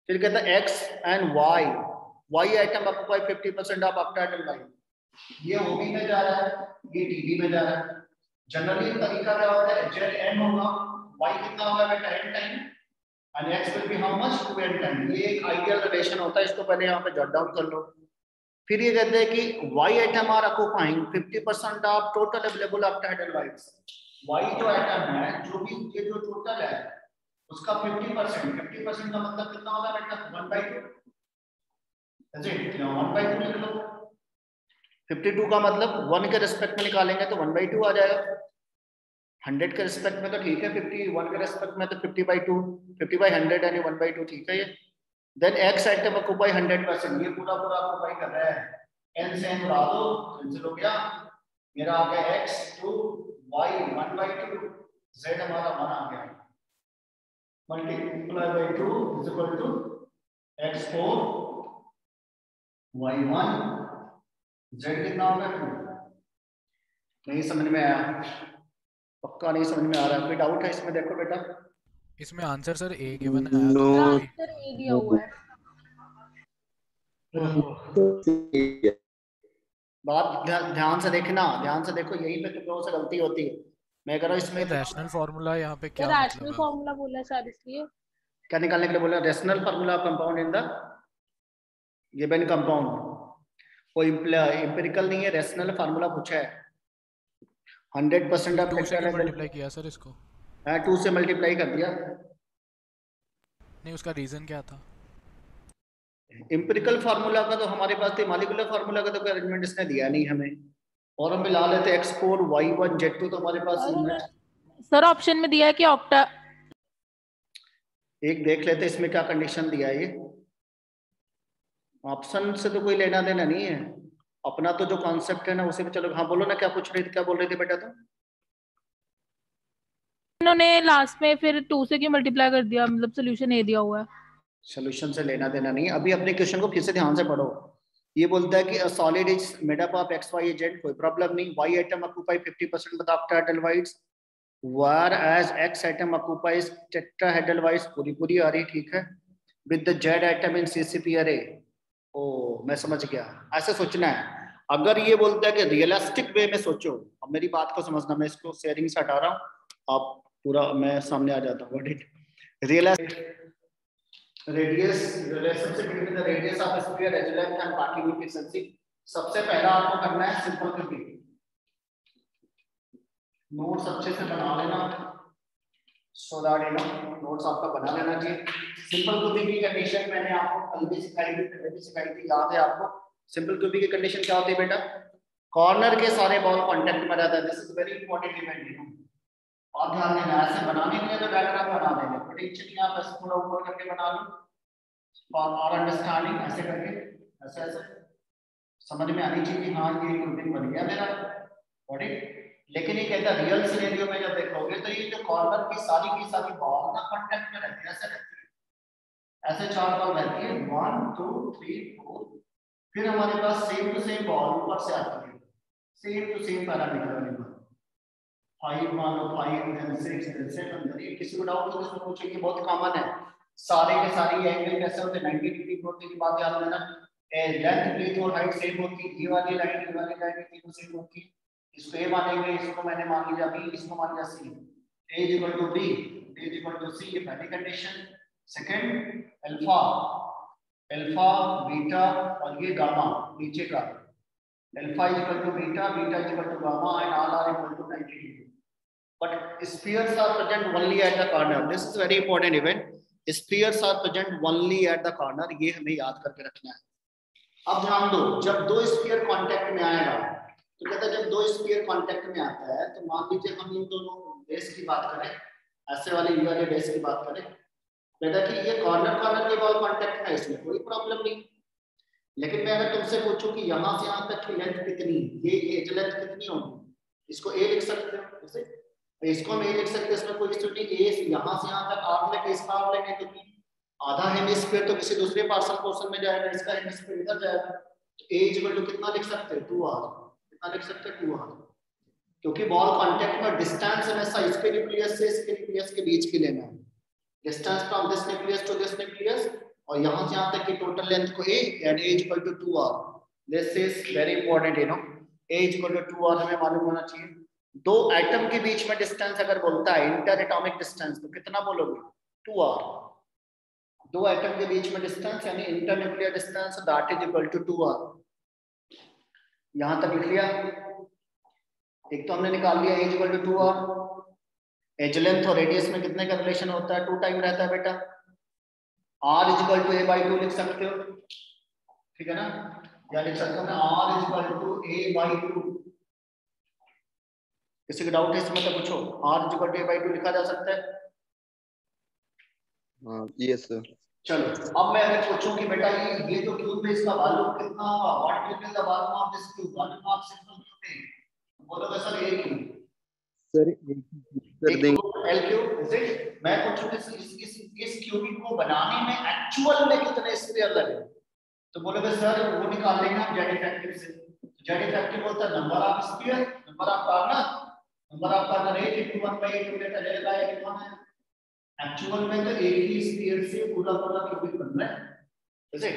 फिर कहता है X and Y, Y atom occupy 50% of octahedral line. ये ओबी में जा रहा है, ये डीबी में जा रहा है। जनरली तरीका क्या होता है, जेड एन होगा, वाई कितना होगा बेटा, n time, and X will be how much, 2n time. ये एक आइडियल रिलेशन होता है, इसको पहले यहाँ पे जट डाउन कर लो। फिर ये कहते हैं कि Y atom are occupying 50% of total available octahedral lights. Y जो एटम है, जो भी ये जो टोटल है उसका 50%, 50% का मतलब कितना होगा बेटा, 1/2, is it? 1/2 लिख लो। 52 का मतलब 1 के रिस्पेक्ट में निकालेंगे तो 1/2 आ जाएगा। 100 के रिस्पेक्ट में तो ठीक है, 51 के रिस्पेक्ट में तो 50/2, 50/100 यानी 1/2, ठीक है ये। देन एक्स आइटम ऑक्युपाई 100%, ये पूरा पूरा ऑक्युपाई कर रहा है। n से n उड़ा दो, कैंसिल हो गया, मेरा आ गया x 2, y 1/2, z हमारा 1 आ गया। Multiply by 2 is equal to x4 y1 z कितना होगा 2। नहीं समझ में आया, पक्का नहीं समझ में आ रहा है, कोई डाउट है इसमें? देखो बेटा, इसमें आंसर सर ए गिवन है, नो आंसर ए दिया हुआ है। बात ध्यान से देखना, ध्यान से देखो, यहीं पे तुम लोगों से गलती होती है। मैं कह रहा हूँ इसमें रैशनल फार्मूला यहाँ पे क्या रैशनल मतलब है? फॉर्मूला बोला है शायद, इसलिए क्या निकालने के लिए बोला, rational formula compound in the given compound. कोई इंपेरिकल नहीं है, रेशनल फार्मूला पूछा है। 100% ऑफ 2 से क्यों मल्टीप्लाई किया सर इसको? 2 से मल्टीप्लाई कर दिया। नहीं, उसका रीजन क्या था? इंपेरिकल फार्मूला का तो हमारे पास थी, मॉलिक्यूलर फार्मूला का तो कोई अरेंजमेंट इसने दिया नहीं हमें, और हम मिला लेते x4 y1 z2 तो हमारे पास सर ऑप्शन में दिया है कि ऑक्टा। एक देख लेते इसमें क्या कंडीशन दिया है। ये ऑप्शन से तो कोई लेना देना नहीं है, अपना तो जो कॉन्सेप्ट है ना उसे भी चलो। हाँ बोलो ना, क्या पूछ रही थी, क्या बोल रही थी बेटा तुम? इन्होंने लास्ट में फिर 2 से क्यों मल्टीप्लाई कर दिया, मतलब सोल्यूशन ए दिया हुआ है। सोल्यूशन से लेना देना नहीं, अभी अपने क्वेश्चन को फिर से ध्यान से पढ़ो। ये बोलता है कि a solid is made up of X Y Z, कोई प्रॉब्लम नहीं। Y atom occupy 50% of octahedral voids, whereas x atom occupies tetrahedral wise, पूरी पूरी आ रही, ठीक है, with the z atom in CCP array। ओ मैं समझ गया, ऐसे सोचना है। अगर ये बोलता है कि रियलिस्टिक वे में सोचो, अब मेरी बात को समझना, मैं इसको शेयरिंग से हटा रहा हूँ, आप पूरा मैं सामने आ जाता हूँ। Realistic radius, relationship between the radius of sphere, edge length and particle efficiency. सबसे पहला आपको करना है सिंपल क्यूबिक। नोट्स अच्छे से बना लेना, सो दैट यू नो नोट्स आपका बना लेना चाहिए। सिंपल क्यूबिक की कंडीशन मैंने आपको कल भी सिखाई थी, पहले भी सिखाई थी, याद है आपको? सिंपल क्यूबिक की कंडीशन क्या होती है बेटा? कॉर्नर के सारे बॉल कांटेक्ट में रहता है। This is very important event, you know, और ध्यान देना, ऐसे बनाने के लिए तो डायग्राम बना देंगे, प्रेडिक्शन आप ऐसे थोड़ा ऊपर करके बना लो, और अंडरस्टैंडिंग ऐसे करके, ऐसे ऐसे समझ में आनी चाहिए, हाँ ये क्यूबिक बन गया मेरा, गॉट इट। लेकिन ये कहता है रियल सिनेरियो में जब देखोगे तो ये जो कॉर्नर की सारी बॉल ना कांटेक्ट में रहती है, ऐसे रहती है, ऐसे 4 बॉल रहती है, 1 2 3 4। फिर हमारे पास सेम टू सेम बॉल ऊपर से आती है, सेम टू सेम पैरामीटर वाली बॉल, 5 मान लो, 5 देन 6 देन 7। ये किसी को डाउट हो तो इसमें पूछेंगे, बहुत कॉमन है। सारे के सारे एंगल कैसे होते हैं, 90 डिग्री होने की बात याद रखना। लेंथ ब्रेथ और हाइट सेम होती है, ये वाली लाइन ये वाली लाइन तीनों सेम होती है। इसको ए मानेंगे, इसको मैंने मान लिया बी, इसको मान लिया C. A equal to B, B equal to C, ये पहली कंडीशन। सेकंड, अल्फा, अल्फा बीटा और ये गामा नीचे का, alpha is equal to beta, beta is equal to gamma and all are equal to 90 degree. But spheres are present only at the corner. This is very important event. Spheres are present only at the corner. ये हमें याद करके रखना है. अब ध्यान दो, जब दो स्फीयर कांटेक्ट में आएगा तो कहता है जब दो स्फीयर कांटेक्ट में आता है तो मान लीजिए हम इन दोनों बेस की बात करें, ऐसे वाले यू वाले बेस की बात करें, कहता कि ये कॉर्नर कॉर्नर के बॉल कांटेक्ट है, इसमें कोई प्रॉब्लम नहीं. लेकिन मैं अगर तुमसे पूछूं कि यहाँ से यहाँ तक की लेंथ कितनी, ये एज लेंथ कितनी होगी, इसको ए लिख सकते हो जैसे, इसको हम ए लिख सकते हैं, इसमें कोई इशू नहीं. ए यहाँ से यहाँ तक आर्म लेके इसका आर्म लेके, क्योंकि आधा हेमिस्फीयर तो किसी दूसरे पार्सल पोर्शन में जाएगा, इसका हेमिस्फीयर इधर जाएगा. तो ए इक्वल टू कितना लिख सकते हैं 2r, कितना लिख सकते हैं 2r, क्योंकि बॉल कांटेक्ट में डिस्टेंस हमेशा इसके न्यूक्लियस से इसके न्यूक्लियस के बीच की लेना है, distance from this nucleus to this nucleus, और यहाँ से यहाँ तक की टोटल लेंथ को a and a equal to 2r. This is very important, you know, a equal to 2r हमें मालूम होना चाहिए. दो एटम के बीच में डिस्टेंस अगर बोलता है इंटर एटॉमिक डिस्टेंस, तो कितना बोलोगे 2r. दो एटम के बीच में डिस्टेंस यानी inter nuclear distance, that is equal to 2r. यहां तक लिख लिया. एक तो हमने निकाल लिया a equal to 2r. Edge length और रेडियस में कितने का रिलेशन होता है, 2 टाइम रहता है बेटा. r इक्वल टू a/2 लिख सकते हो, ठीक है ना, या लिख सकते हो ना r इक्वल टू a/2. किसी का डाउट है इसमें तो पूछो. r इक्वल टू a/2 लिखा जा सकता है. Yes sir. चलो अब मैं अगर पूछूं कि बेटा ये जो क्यूब है इसका वॉल्यूम कितना होगा, what will be the volume of this cube, volume of simple cube है, बोलोगे सर a क्यूब. सर कर देंगे l क्यूब. Is it? मैं पूछूं कि इस क्यूबिक को बनाने में एक्चुअल में कितने स्फीयर लगे, तो बोलोगे सर वो निकाल लेंगे हम जेड इफेक्टिव से. जेड इफेक्टिव बोलता है number of sphere, number of corner, number of corner 8 into 1/8 बेटा जेड का 8 1 है. एक्चुअल में तो एक ही स्फीयर से पूरा पूरा क्यूबिक बन रहा है. जैसे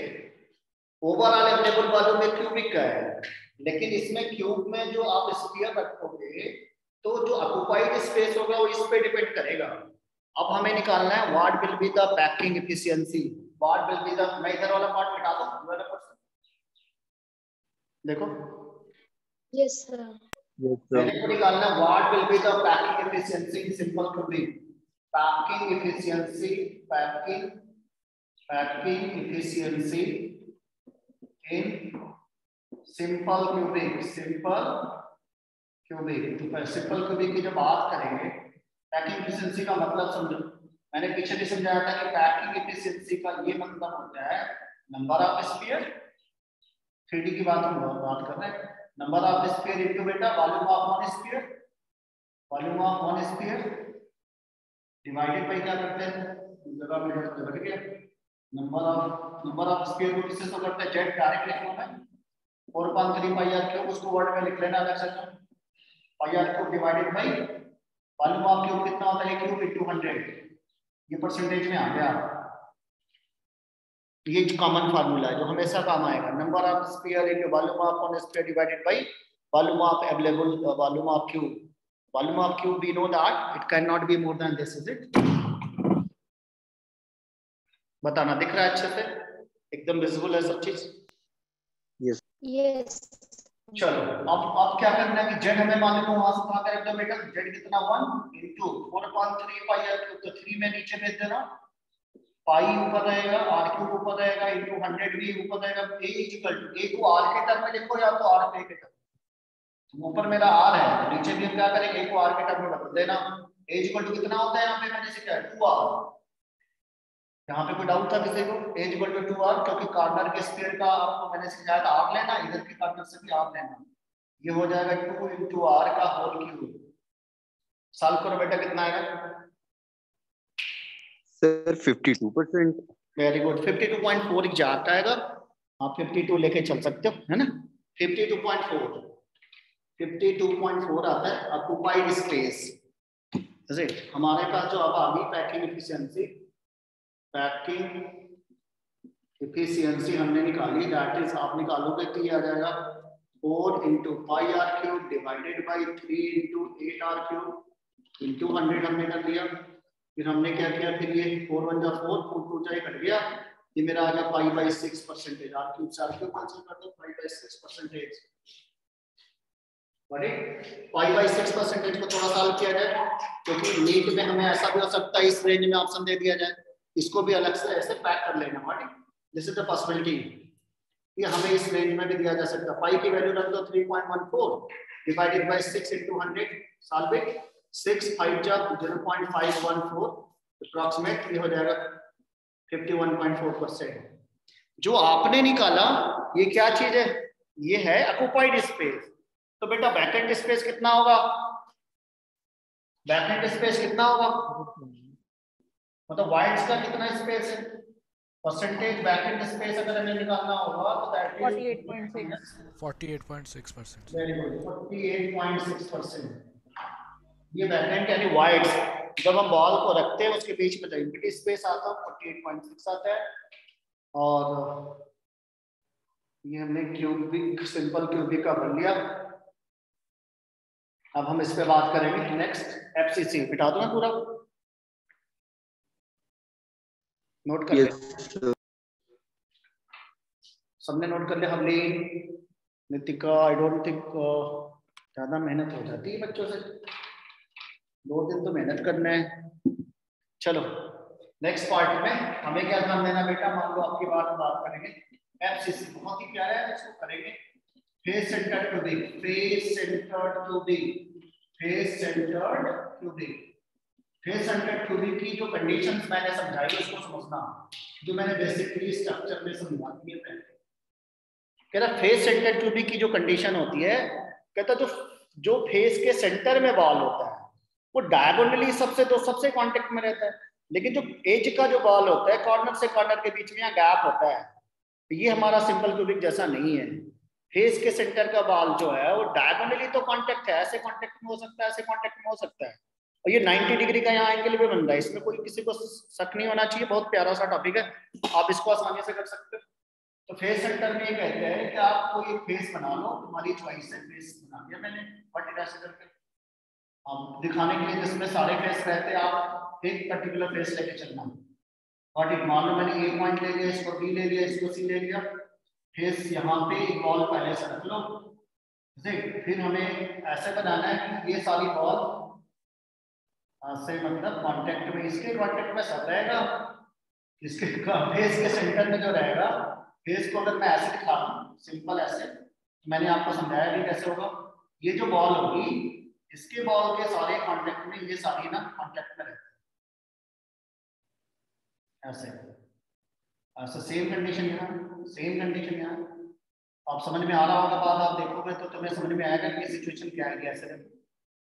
ओवरऑल अवेलेबल वॉल्यूम एक क्यूबिक का है, लेकिन इसमें क्यूब में जो आप स्फीयर रखोगे तो जो ऑक्युपाइड स्पेस होगा वो इस पे डिपेंड करेगा. अब हमें निकालना है what will be the packing efficiency, what will be the, मैं इधर वाला पार्ट मिटा दूं, वाला पार्ट देखो. Yes sir. मैंने को निकालना है what will be the packing efficiency in simple cubic. Packing efficiency in simple cubic. तो सिंपल क्यूबिक की जब बात करेंगे, पैकिंग एफिशिएंसी का मतलब समझो. मैंने पीछे भी समझाया था कि पैकिंग एफिशिएंसी का ये मतलब होता है नंबर ऑफ स्फीयर, 3D की बात हम बात कर रहे हैं, नंबर ऑफ स्फीयर इनटू बेटा volume of one sphere, volume of one sphere divided by क्या करते हैं, जगह में रख गया, नंबर ऑफ स्फीयर को किससे शो करते हैं, जेड डायरेक्ट लिखना है 4.3 पाई आर क्यूब, उसको वर्ड में लिख लेना अलग से, pi r cube divided by volume of cube कितना होता है क्यूब इनटू 100. ये परसेंटेज में आ गया. ये कॉमन फार्मूला है जो हमेशा काम आएगा, number of sphere into volume of one sphere divided by volume of available volume of cube. Volume of cube we know that it cannot be more than this, is it? बताना दिख रहा है अच्छे से, एकदम विजिबल है सब चीज. Yes yes. चलो अब क्या करना है कि जेड हमें मालूम है, वहां से कहां करें तो बेटा जेड कितना 1 into 4.3 पाई आर क्यूब, तो 3 में नीचे भेज देना, पाई ऊपर रहेगा, आर क्यूब ऊपर रहेगा, into 100 भी ऊपर रहेगा. a इक्वल टू, a को r के टर्म में लिखो या तो r पे के टर्म. ऊपर मेरा r है, नीचे भी हम क्या करेंगे, a को r के टर्म में बदल देना. a इक्वल टू कितना होता है यहाँ पे, मैंने से क्या है 2r. यहाँ पे कोई डाउट था किसी को, a इक्वल टू 2r, क्योंकि कॉर्नर के स्फीयर का आपको मैंने सिखाया था r लेना, इधर के कॉर्नर से भी r लेना. ये हो जाएगा 2 into r का होल क्यूब. सॉल्व करो बेटा कितना आएगा सर 52%. Very good. 52.4 एग्जैक्ट आएगा. आप 52 लेके चल सकते हो, है ना. 52.4 आता है ऑक्युपाइड स्पेस. हमारे पास जो अब आ गई पैकिंग एफिशिएंसी हमने निकाली, दैट इज आप निकालोगे तो ये आ जाएगा 4 into pi r cube divided by 3 into 8 r cube into 100 हमने कर दिया. फिर हमने क्या किया, फिर ये 4 1 जा 4, 4 2 जा कट गया, ये मेरा आ गया 5/6%। आर क्यूब से आर क्यूब कैंसिल कर दो, 5/6%। बड़े 5/6% को थोड़ा सॉल्व किया जाए, क्योंकि नीट में हमें ऐसा भी हो सकता है इस रेंज में ऑप्शन दे दिया जाए, इसको भी अलग से ऐसे पैक कर लेना। What this is the possibility, ये हमें इस रेंज में भी दिया जा सकता है। पाई की वैल्यू रख दो 3.14 divided by 6 into 100, solve it. 6 5 जा 0.514 अप्रॉक्सीमेट, ये हो जाएगा 51.4%। जो आपने निकाला ये क्या चीज है, ये है ऑक्युपाइड स्पेस। तो बेटा वैकेंट स्पेस कितना होगा, वैकेंट स्पेस कितना होगा, मतलब वाइड्स का कितना स्पेस है, परसेंटेज वैकेंट स्पेस अगर हमें निकालना होगा तो दैट इज 48.6%। Very good, 48.6%। ये वैकेंट यानी वाइड्स, जब हम बॉल को रखते हैं उसके बीच में जो एम्प्टी स्पेस आता है 48.6 आता है। और ये हमने क्यूबिक, सिंपल क्यूबिक का भर लिया। अब हम इस पे बात करेंगे नेक्स्ट एफसीसी। बिठा दूं मैं पूरा, नोट कर ले, सबने नोट कर लिया। हमने नितिका, आई डोंट थिंक ज्यादा मेहनत हो जाती है बच्चों से, 2 दिन तो मेहनत करना है। चलो नेक्स्ट पार्ट में हमें क्या ध्यान देना बेटा, मान लो आपकी बात करेंगे एफसीसी, बहुत ही प्यारा है, इसको करेंगे। Face centred cubic, face centred cubic, face centred cubic. Face centred cubic की जो कंडीशंस मैंने समझाई उसको समझना, जो मैंने बेसिकली स्ट्रक्चर में समझा दी है पहले। कहता फेस सेंटर्ड क्यूबिक की जो कंडीशन होती है, कहता जो फेस के सेंटर में बॉल होता है वो डायगोनली सबसे कांटेक्ट में रहता है, लेकिन जो एज का जो बॉल होता है कॉर्नर से कॉर्नर के बीच में यहाँ गैप होता है, तो ये हमारा सिंपल क्यूबिक जैसा नहीं है। फेस के सेंटर का बॉल जो है वो डायगोनली तो कांटेक्ट है, ऐसे कांटेक्ट में हो सकता है, ऐसे कांटेक्ट में हो सकता है, और ये 90 डिग्री का यहाँ एंगल भी बन रहा है, इसमें कोई किसी को शक नहीं होना चाहिए। बहुत प्यारा सा टॉपिक है, आप इसको आसानी से कर सकते हो। तो फेस सेंटर में ये कहते हैं कि आप कोई एक फेस बना लो, तुम्हारी चॉइस से फेस बना दिया मैंने वर्टिकल ऐसे करके, अब दिखाने के लिए जिसमें सारे फेस रहते हैं आप एक पर्टिकुलर फेस लेके चलना। वर्टिक मान लो मैंने ए पॉइंट ले लिया, इसको बी ले लिया, इसको सी ले लिया, फेस यहाँ पे एक बॉल पहले से रख लो, फिर हमें ऐसे बनाना है कि ये सारी बॉल ऐसे मतलब कांटेक्ट में, इसके कांटेक्ट में सब रहेगा, इसके फेस के सेंटर में जो रहेगा, फेस को अगर मैं ऐसे दिखा दूं सिंपल ऐसे, तो मैंने आपको समझाया भी कैसे होगा। ये जो बॉल होगी इसके बॉल के सारे कांटेक्ट में, ये सारी ना कांटेक्ट में रहते हैं ऐसे ऐसे। सेम कंडीशन यहाँ, सेम कंडीशन यहाँ। आप समझ में आ रहा होगा बात, आप देखोगे तो तुम्हें समझ में आएगा कि ये सिचुएशन क्या है। ऐसे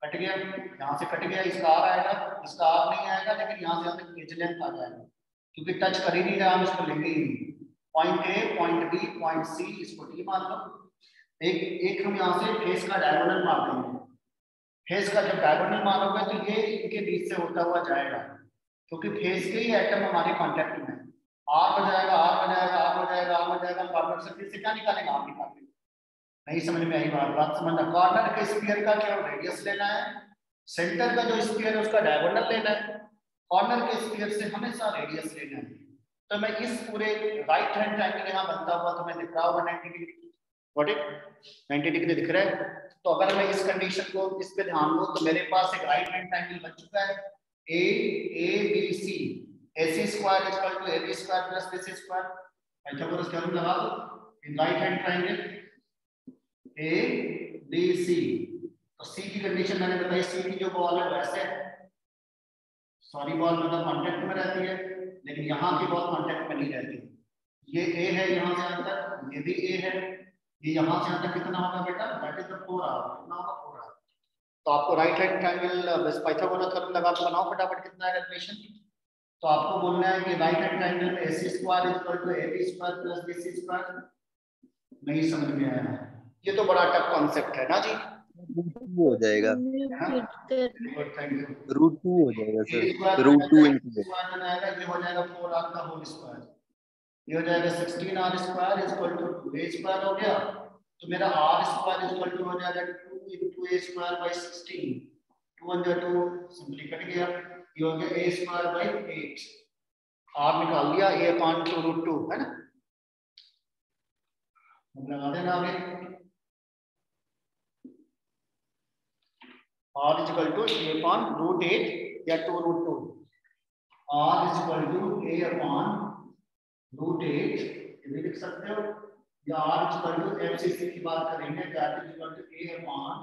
कट गया, यहाँ से कट गया, इसका आर आएगा, इसका आर नहीं आएगा, लेकिन यहाँ से यहाँ तक एज लेंथ आ जाएगा, क्योंकि टच कर ही नहीं रहा, हम इसको लेंगे ही नहीं। Point A, point B, point C, इसको डी मान लो। एक हम यहाँ से फेस का डायगोनल मार देंगे। फेस का जब डायगोनल मारोगे तो ये इनके बीच से होता हुआ जाएगा, क्योंकि फेस के ही एटम हमारे कॉन्टेक्ट में। आर हो जाएगा, आर हो जाएगा, आर हो जाएगा, आर हो जाएगा, कॉर्नर सर्फेस से क्या निकालेंगे, आर निकालेंगे। नहीं समझ में आई बात समझना। कॉर्नर के स्फीयर का क्या रेडियस लेना है, सेंटर का जो स्फीयर है उसका डायगोनल लेना है, कॉर्नर के स्फीयर से हमेशा रेडियस लेना है। तो मैं इस पूरे राइट हैंड ट्रायंगल यहाँ बनता हुआ तुम्हें दिख रहा होगा 90 डिग्री, व्हाट इट 90 डिग्री दिख रहा है। तो अगर मैं इस कंडीशन को इस पे ध्यान दूं तो मेरे पास एक राइट हैंड ट्रायंगल बन चुका है, A B C, AC square equal to AB square plus BC square. Pythagoras theorem लगा दो in right hand triangle ABC। तो C की कंडीशन मैंने बताई, C की जो बॉल है वैसे, सॉरी बॉल मतलब कांटेक्ट में रहती है, लेकिन यहाँ की बॉल कांटेक्ट में नहीं रहती। ये A है यहाँ से यहाँ तक, ये भी A है, ये यहाँ से यहाँ तक कितना होगा बेटा, दैट इज द 4 आवर, कितना होगा 4 आवर। तो आपको right hand triangle Pythagoras theorem लगा के बनाओ फटाफट, कितना है रिलेशन। तो आपको बोलना है कि राइट हैंड ट्रायंगल में AC square equal to AB square plus BC square. नहीं समझ में आया, ये तो बड़ा टफ कॉन्सेप्ट है ना जी। हो जाएगा, √2 हो जाएगा सर, √2 into बनाएगा, ये हो जाएगा 4r का होल स्क्वायर, ये हो जाएगा 16r square equal to 2a square हो गया। तो मेरा r स्क्वायर इक्वल टू हो जाएगा 2 into a square by 16, 2 1 2 simply cut गया, ये हो गया a स्क्वायर बाई 8, r निकाल लिया a अपॉन 2 रूट 2 है ना, अब लगा देना आगे r is equal to a upon root 8 या 2 root 2, r is equal to a upon root 8 ये भी लिख सकते हो, या r is equal to FCC की बात करेंगे that is equal to a upon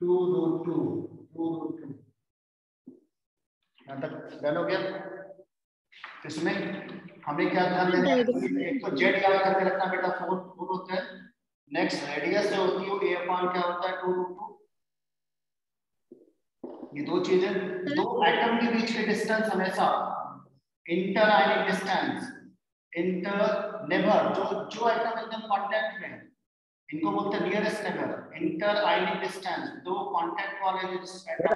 2 root 2 यहाँ तक डन हो गया। इसमें हमें क्या ध्यान देना है, एक तो जेड याद करके रखना बेटा 4 होता है, नेक्स्ट रेडियस जो होती है a अपॉन क्या होता है 2 रूट 2, ये दो चीजें, दो एटम के बीच के डिस्टेंस हमेशा inter ionic distance, inter neighbour जो एटम एकदम कांटेक्ट में, इनको बोलते हैं nearest neighbour, inter ionic distance, दो कांटेक्ट वाले जो एटम,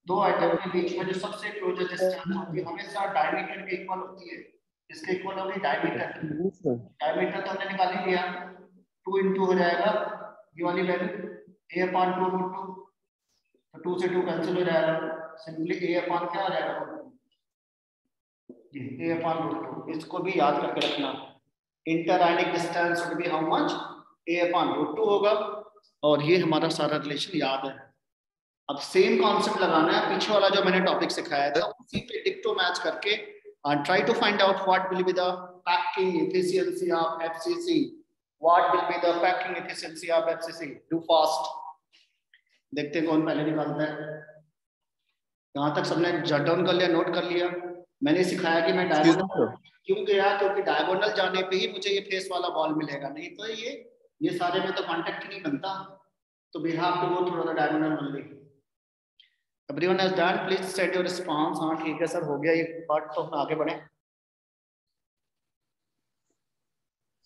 दो एटम के बीच में जो सबसे क्लोजेस्ट डिस्टेंस होती है हमेशा डायमीटर के इक्वल होती है, इसके इक्वल होगी डायमीटर, डायमीटर तो हमने निकाल ही लिया 2 into हो जाएगा ये वाली वैल्यू a अपॉन 2 रूट 2, तो 2 से 2 कैंसिल हो जाएगा, सिंपली a अपॉन क्या हो जाएगा ये a अपॉन रूट 2, इसको भी याद करके रखना, inter ionic distance would be how much a upon root 2 होगा, और ये हमारा सारा रिलेशन याद है। अब सेम कॉन्सेप्ट लगाना है, पीछे वाला जो मैंने टॉपिक सिखाया था उसी पे डिक्टो मैच करके try to find out what will be the packing efficiency of FCC, what will be the packing efficiency of FCC, do fast, देखते हैं कौन पहले निकालता है। यहाँ तक सबने जट डाउन कर लिया, नोट कर लिया, मैंने सिखाया कि मैं डायगोनल क्यों गया, क्योंकि डायगोनल जाने पे ही मुझे ये फेस वाला बॉल मिलेगा, नहीं तो ये सारे में तो कांटेक्ट नहीं बनता, तो we have to go through the diagonal only. Everyone has done, please send your response। हाँ ठीक है सर हो गया ये पार्ट, तो आगे बढ़े।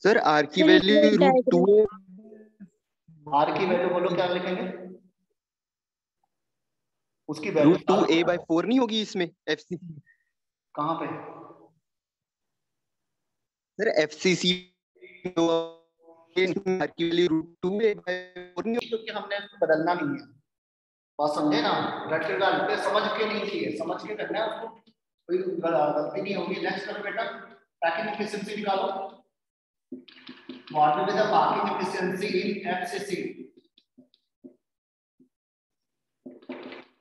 सर r की वैल्यू रूट 2 है, r की वैल्यू बोलो क्या लिखेंगे, उसकी वैल्यू रूट 2 a/4 नहीं होगी इसमें FCC, कहाँ पे सर FCC तो r की वैल्यू रूट 2 a/4 नहीं होगी, क्योंकि हमने इसको बदलना नहीं है, बात समझे ना, रट के डालते समझ के नहीं चाहिए, समझ के करना है उसको, कोई गलती नहीं होगी। नेक्स्ट करो बेटा, पैकिंग एफिशिएंसी निकालो, what will be the packing efficiency in FCC,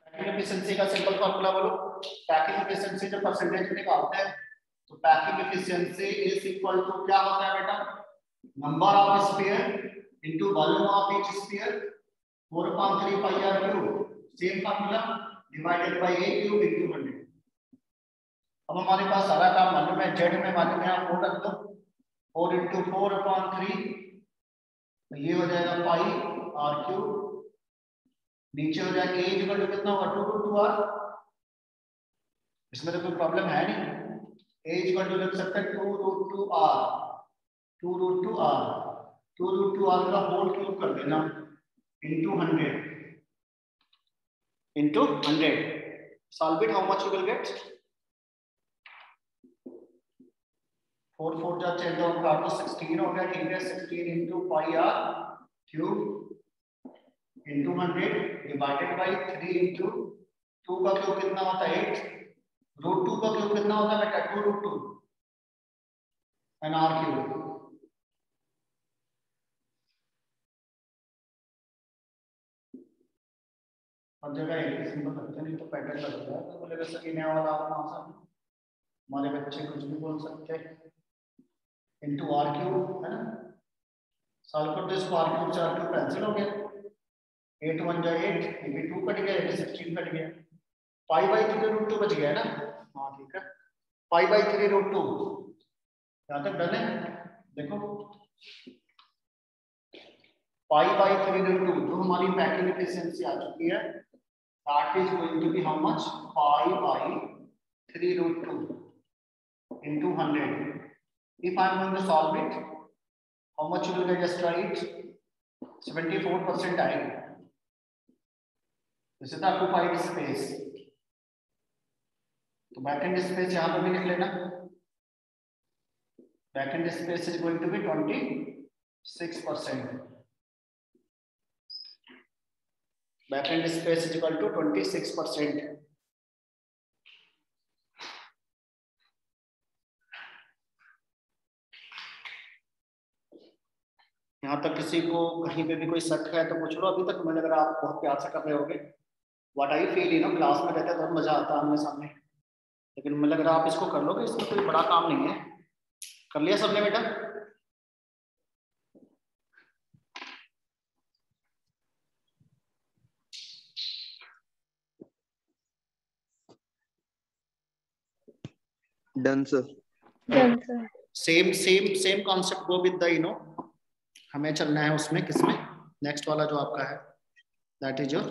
packing efficiency का सिंपल फार्मूला बोलो, पैकिंग एफिशिएंसी जो परसेंटेज में निकालते हैं, तो packing efficiency is equal to क्या होता है बेटा, number of sphere into volume of each sphere 4/3 pi r cube, same formula divided by a cube into 100। अब हमारे पास सारा काम मालूम है, जेड में मालूम है, आप 4 रख दो, 4 into 4/3, तो ये हो जाएगा पाई r क्यूब, नीचे हो जाएगा a इक्वल टू कितना होगा 2 to 2r, इसमें तो कोई प्रॉब्लम है नहीं, a इक्वल टू लिख सकते हैं 2 root 2r, 2 root 2r, 2 root 2r का होल क्यूब कर देना into 100 into 100, solve it, how much you will get, 4 4 जा 6 तो 16 हो गया, ठीक है, 16 into pi r cube into 100 divided by 3 into 2 का क्यूब कितना होता है 8, root 2 का क्यूब कितना होता है बेटा 2 root 2 and r cube, अब जगह एक सिंपल रखते नहीं तो पैटर्न लगता है, तो बोले वैसे कि नया वाला आप आसान, हमारे बच्चे कुछ भी बोल सकते हैं, इनटू आर क्यूब है ना, सॉल्व कर दो इसको, आर क्यूब से आर क्यूब कैंसिल हो गया, 8 1 जा 8, ये भी 2 कट गया, ये भी 16 कट गया, पाई बाई 3 रूट 2 बच गया ना, हाँ ठीक है, पाई बाई 3 रूट 2, यहाँ तक डन है। देखो पाई बाई 3 रूट 2 जो हमारी पैकिंग एफिशिएंसी आ चुकी है, that is going to be how much, pi by 3 root 2 into 100. If I am going to solve it, how much will I just write, 74% आएगा, this is the occupied space, तो vacant space यहाँ पे भी लिख लेना, vacant space is going to be 26%। Back end space is equal to 26%। यहाँ तक किसी को कहीं पे भी कोई शक है तो पूछ लो। अभी तक मैंने, अगर आप बहुत प्यार से कर रहे होगे, what I feel, you know, class में रहते बहुत मजा आता है आमने सामने, लेकिन मुझे लग रहा है आप इसको कर लोगे, इसमें कोई बड़ा काम नहीं है। कर लिया सबने बेटा? Done sir. Done, sir. Same concept go with the, you know, हमें चलना है उसमें, किसमें, नेक्स्ट वाला जो आपका है, दैट इज योर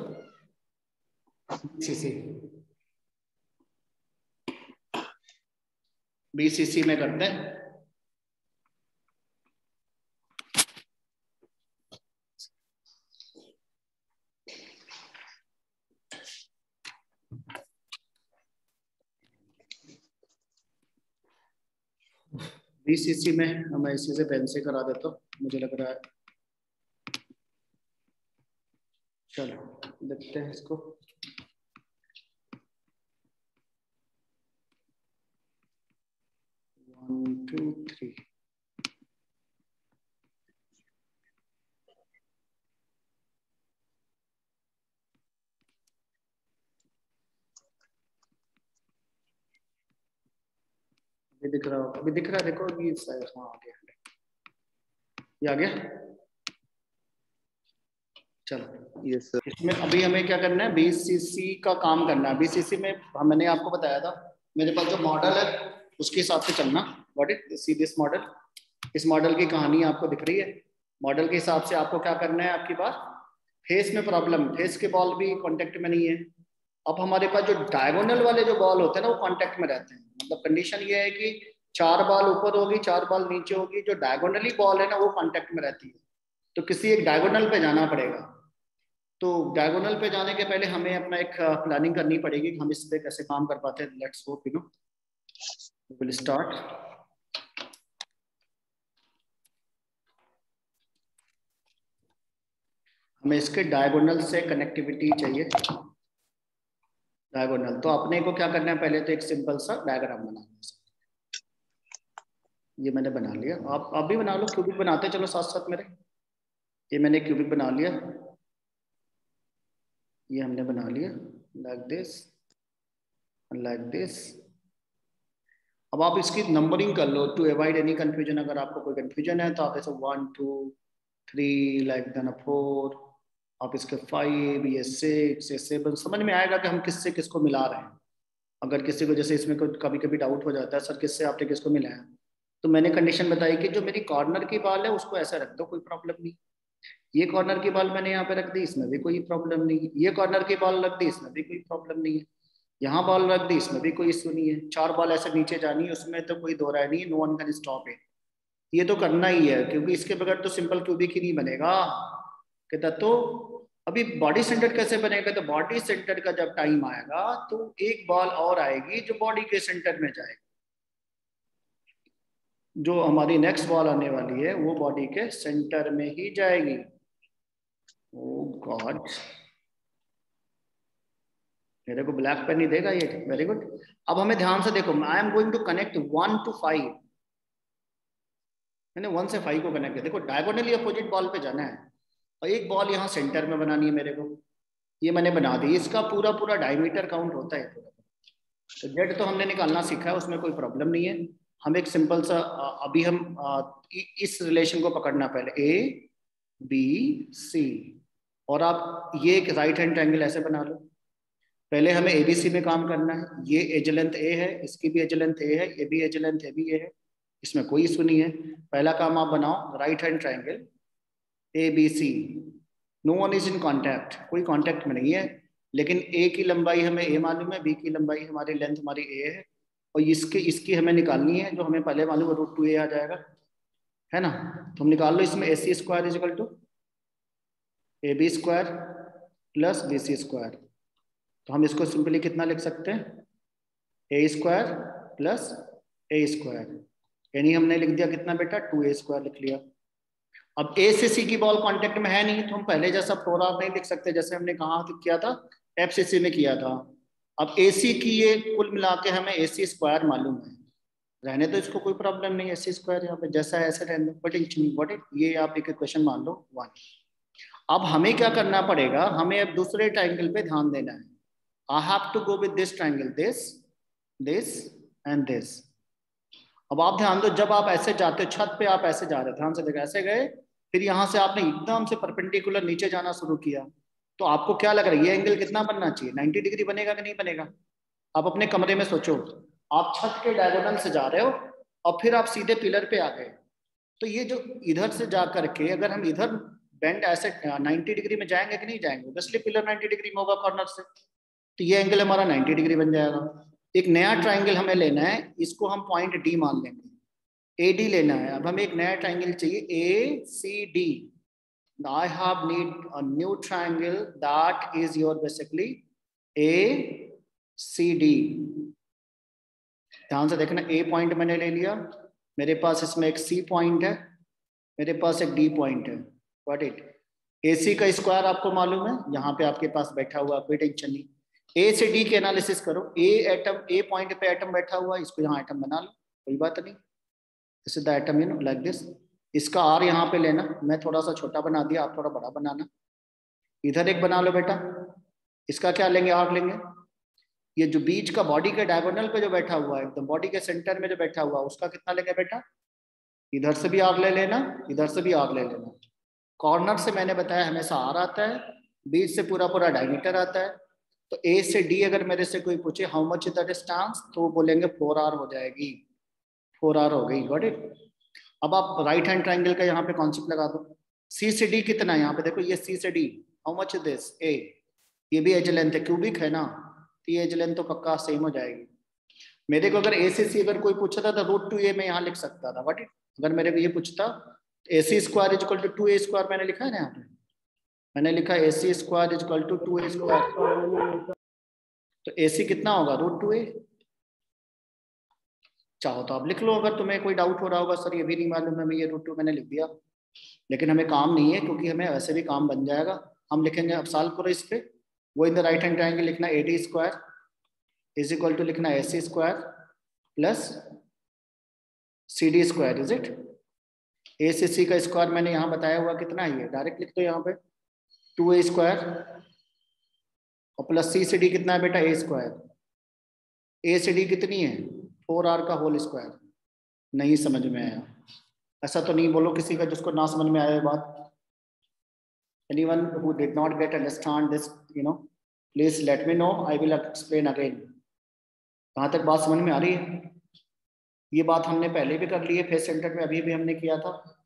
बीसीसी में करते हैं। बीसीसी में मैं इसी से पेन से करा देता हूँ, मुझे लग रहा है। चलो देखते हैं इसको। वन टू थ्री, अभी दिख रहा होगा, अभी दिख रहा है, देखो ये हाँ आ गया, ये आ गया। चलो यस सर। इसमें अभी हमें क्या करना है, बीसीसी का काम करना है। बीसीसी में मैंने आपको बताया था, मेरे पास जो मॉडल है उसके हिसाब से चलना। What is see this model, इस मॉडल की कहानी आपको दिख रही है। मॉडल के हिसाब से आपको क्या करना है, आपकी बात, फेस में प्रॉब्लम, फेस के बॉल भी कांटेक्ट में नहीं है। अब हमारे पास जो डायगोनल वाले जो बॉल होते हैं ना, वो कांटेक्ट में रहते हैं। मतलब कंडीशन ये है कि 4 बॉल ऊपर होगी, 4 बॉल नीचे होगी, जो डायगोनली बॉल है ना वो कांटेक्ट में रहती है। तो किसी एक डायगोनल पे जाना पड़ेगा। तो डायगोनल पे जाने के पहले हमें अपना एक प्लानिंग करनी पड़ेगी कि हम इस पे कैसे काम कर पाते हैं। Let's hope, you know, we will start. हमें इसके डायगोनल से कनेक्टिविटी चाहिए। डायगोनल तो अपने को क्या करना है, पहले तो एक सिंपल सा डायग्राम बनाना है। ये मैंने बना लिया, आप भी बना लो, क्यूबिक बनाते चलो साथ साथ मेरे। ये मैंने क्यूबिक बना लिया, ये हमने बना लिया, लाइक दिस, लाइक दिस। अब आप इसकी नंबरिंग कर लो टू अवॉइड एनी कंफ्यूजन। अगर आपको कोई कंफ्यूजन है तो आप ऐसे 1 2 3 लाइक देन 4, आप इसके 5, ये 6, ये 7, समझ में आएगा कि हम किससे किसको मिला रहे हैं। अगर किसी को जैसे इसमें कभी कभी डाउट हो जाता है, सर किससे आपने किसको मिलाया, तो मैंने कंडीशन बताई कि जो मेरी कॉर्नर की बाल है उसको ऐसा रख दो, कोई प्रॉब्लम नहीं। ये कॉर्नर की बाल मैंने यहाँ पे रख दी, इसमें भी कोई प्रॉब्लम नहीं है। ये कॉर्नर की बाल रख दी, इसमें भी कोई प्रॉब्लम नहीं है। यहाँ बॉल रख दी, इसमें भी कोई इशू नहीं है। 4 बॉल ऐसे नीचे जानी है, उसमें तो कोई दो राय नहीं है, no one can stop it. ये तो करना ही है, क्योंकि इसके बगैर तो सिंपल क्यूबिक ही नहीं बनेगा। कहता तो अभी बॉडी सेंटर कैसे बनेगा, तो बॉडी सेंटर का जब टाइम आएगा तो एक बॉल और आएगी जो बॉडी के सेंटर में जाएगी। जो हमारी नेक्स्ट बॉल आने वाली है वो बॉडी के सेंटर में ही जाएगी। ओह गॉड, मेरे को ब्लैक पेन ही देगा ये, वेरी गुड। अब हमें ध्यान से देखो, I am going to connect 1 to 5। मैंने 1 से 5 को कनेक्ट किया। देखो डायगोनली अपोजिट बॉल पे जाना है और एक बॉल यहाँ सेंटर में बनानी है मेरे को। ये मैंने बना दी, इसका पूरा पूरा डायमीटर काउंट होता है पूरा। तो जेड तो हमने निकालना सीखा है, उसमें कोई प्रॉब्लम नहीं है। हम एक सिंपल सा अभी हम इस रिलेशन को पकड़ना, पहले ए बी सी, और आप ये एक राइट हैंड ट्रायंगल ऐसे बना लो। पहले हमें एबीसी में काम करना है। ये एज लेंथ ए है, इसकी भी एज लेंथ ए है, ये भी एज लेंथ ए भी ए है, इसमें कोई इशू नहीं है। पहला काम आप बनाओ right hand triangle A B C. No one is in contact, कोई कॉन्टैक्ट में नहीं है, लेकिन ए की लंबाई हमें ए मालूम है, बी की लंबाई हमारी लेंथ हमारी ए है, और इसकी हमें निकालनी है, जो हमें पहले मालूम है √2a आ जाएगा, है ना। तो हम निकाल लो इसमें AC square is equal to AB square plus BC square. तो हम इसको सिंपली कितना लिख सकते हैं, A square plus A square, यानी हमने लिख दिया कितना बेटा, 2A स्क्वायर लिख लिया। अब ए से सी की बॉल कांटेक्ट में है नहीं, तो हम पहले जैसा 4R नहीं लिख सकते जैसे हमने कहा किया था, FCC में किया था। अब AC की ये कुल मिला के हमें AC स्क्वायर मालूम है, रहने तो इसको कोई प्रॉब्लम नहीं, AC स्क्वायर यहाँ पे जैसा है ऐसे रहने दो, बट ये आप एक क्वेश्चन मान लो 1। अब हमें क्या करना पड़ेगा, हमें अब दूसरे ट्राइंगल पे ध्यान देना है। I have to go with this triangle, this and this. अब आप ध्यान दो, जब आप ऐसे जाते हो छत पे, आप ऐसे जा रहे, ध्यान से देखो, ऐसे गए, फिर यहां से आपने एकदम से परपेंडिकुलर नीचे जाना शुरू किया, तो आपको क्या लग रहा है ये एंगल कितना बनना चाहिए, 90 डिग्री बनेगा कि नहीं बनेगा? आप अपने कमरे में सोचो, आप छत के डायगोनल से जा रहे हो और फिर आप सीधे पिलर पे आ गए, तो ये जो इधर से जा करके अगर हम इधर बेंड ऐसे 90 डिग्री में जाएंगे कि नहीं जाएंगे, ऑब्वियसली पिलर 90 डिग्री में होगा कॉर्नर से, तो ये एंगल हमारा 90 डिग्री बन जाएगा। एक नया ट्राइंगल हमें लेना है, इसको हम पॉइंट डी मान लेंगे, AD लेना है। अब हमें एक नया ट्राइंगल चाहिए ACD। I have need a new triangle that is your basically ACD। ध्यान से देखना, A पॉइंट मैंने ले लिया, मेरे पास इसमें एक C पॉइंट है, मेरे पास एक D पॉइंट है, व्हाट इट, AC का स्क्वायर आपको मालूम है, यहाँ पे आपके पास बैठा हुआ, कोई टेंशन नहीं। A से D के एनालिसिस करो, A पॉइंट पे एटम बैठा हुआ, इसको यहाँ एटम बना लो, कोई बात नहीं, this is the atom, you know, like this. इसका R यहाँ पे लेना, मैं थोड़ा सा छोटा बना दिया, आप थोड़ा बड़ा बनाना। इधर एक बना लो बेटा, इसका क्या लेंगे, R लेंगे। ये जो बीच का बॉडी के डायगोनल पे जो बैठा हुआ है, एकदम बॉडी के सेंटर में जो बैठा हुआ है, उसका कितना लेंगे बेटा, इधर से भी R ले लेना, इधर से भी R ले लेना। कॉर्नर से मैंने बताया हमेशा R आता है, बीच से पूरा पूरा डायमीटर आता है। तो A से D अगर मेरे से कोई पूछे how much is the distance, तो बोलेंगे 4R हो जाएगी, 4R हो गई, गॉट इट। अब आप राइट हैंड ट्राइंगल का यहाँ पे कॉन्सेप्ट लगा दो, C से D कितना है, यहाँ पे देखो ये C से D, how much is this, A, ये भी एज लेंथ है, क्यूबिक है ना, तो ये एज लेंथ तो पक्का सेम हो जाएगी। मेरे को अगर A से C अगर कोई पूछता था तो √2A मैं यहाँ लिख सकता था, बट अगर मेरे को ये पूछता AC square equal to 2A square, मैंने लिखा है ना यहाँ पे, मैंने लिखा AC square equal to 2A square, तो AC कितना होगा, √2A। चाहो तो आप लिख लो, अगर तुम्हें कोई डाउट हो रहा होगा सर ये भी नहीं मालूम है, मैं ये √2 मैंने लिख दिया, लेकिन हमें काम नहीं है, क्योंकि हमें वैसे भी काम बन जाएगा, हम लिखेंगे अब सॉल्व करो इस पे। वो in the right hand triangle लिखना AD square is equal to लिखना AC square plus CD square, is it. A से C का स्क्वायर मैंने यहाँ बताया हुआ कितना है, ये डायरेक्ट लिख दो यहाँ पे 2A स्क्वायर, और प्लस C से D कितना है बेटा, A स्क्वायर। A से D कितनी है, 4R का होल स्क्वायर। नहीं समझ में आया, ऐसा तो नहीं बोलो किसी का जिसको ना समझ में आया बात। Anyone who did not get understand this, you know, please let me know, I will explain again। कहाँ तक बात समझ में आ रही है? ये बात हमने पहले भी कर ली है फेस सेंटर में, अभी भी हमने किया था।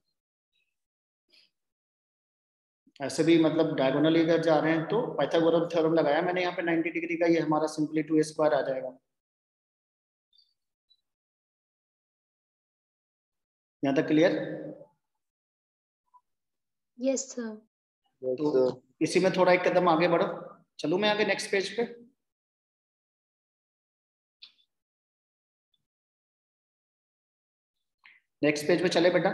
ऐसे भी मतलब डायगोनल इधर जा रहे हैं तो पाइथागोरस थ्योरम लगाया मैंने यहाँ पे 90 डिग्री का, ये हमारा सिंपली 2A स्क्वायर आ जाएगा। यहाँ तक क्लियर? Yes, sir. तो इसी में थोड़ा एक कदम आगे बढ़ो, चलूं मैं आगे नेक्स्ट पेज पे। नेक्स्ट पेज पे चले बेटा।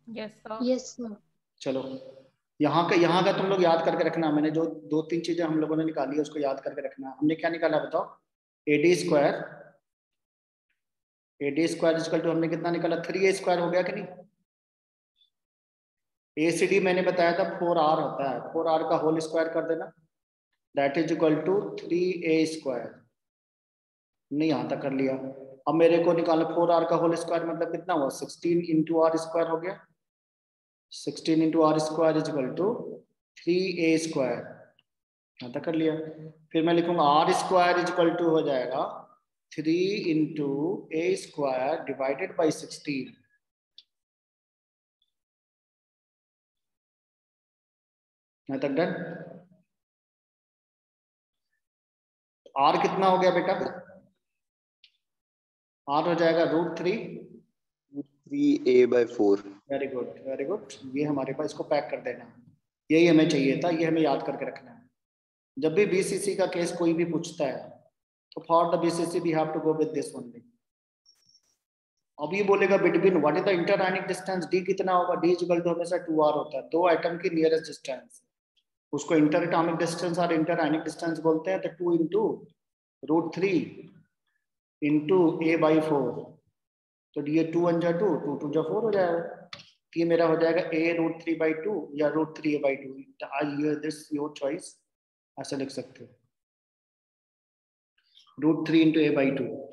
Yes sir. Yes, sir. चलो यहाँ का तुम लोग याद करके रखना, मैंने जो 2-3 चीजें हम लोगों ने निकाली है उसको याद करके रखना। हमने क्या निकाला बताओ, AD स्क्वायर इक्वल टू हमने कितना निकाला, 3A स्क्वायर हो गया कि नहीं। ACD मैंने बताया था 4R होता है, 4R का होल स्क्वायर कर देना, that is equal to 3A square. नहीं यहाँ तक कर लिया, अब मेरे को निकालना 4R का होल स्क्वायर मतलब कितना हुआ, 16 इंटू R स्क्वायर हो गया, 16 into R square is equal to 3A square, यहाँ तक कर लिया। फिर मैं लिखूंगा R square is equal to हो जाएगा 3 into A square divided by 16, यहाँ तक डन। R कितना हो गया बेटा, R हो जाएगा √3A/4। Very good very good, ये हमारे पास, इसको पैक कर देना, यही हमें चाहिए था, ये हमें याद करके रखना है। जब भी BCC का केस कोई भी पूछता है तो for the BCC we have to go with this only. अब ये बोलेगा between what is the inter ionic distance, D कितना होगा, डी इक्वल टू हमेशा 2r होता है, दो एटम की नियरेस्ट डिस्टेंस, उसको इंटर एटॉमिक डिस्टेंस और इंटर आयनिक डिस्टेंस बोलते हैं। तो 2 इंटू √3 इंटू a/4, तो ये 2 1 जा 2, 2 2 जा 4 हो जाएगा। तो ये मेरा हो जाएगा a√3/2 या √3a/2। I this your choice, ऐसा लिख सकते हो, √3 इंटू a/2।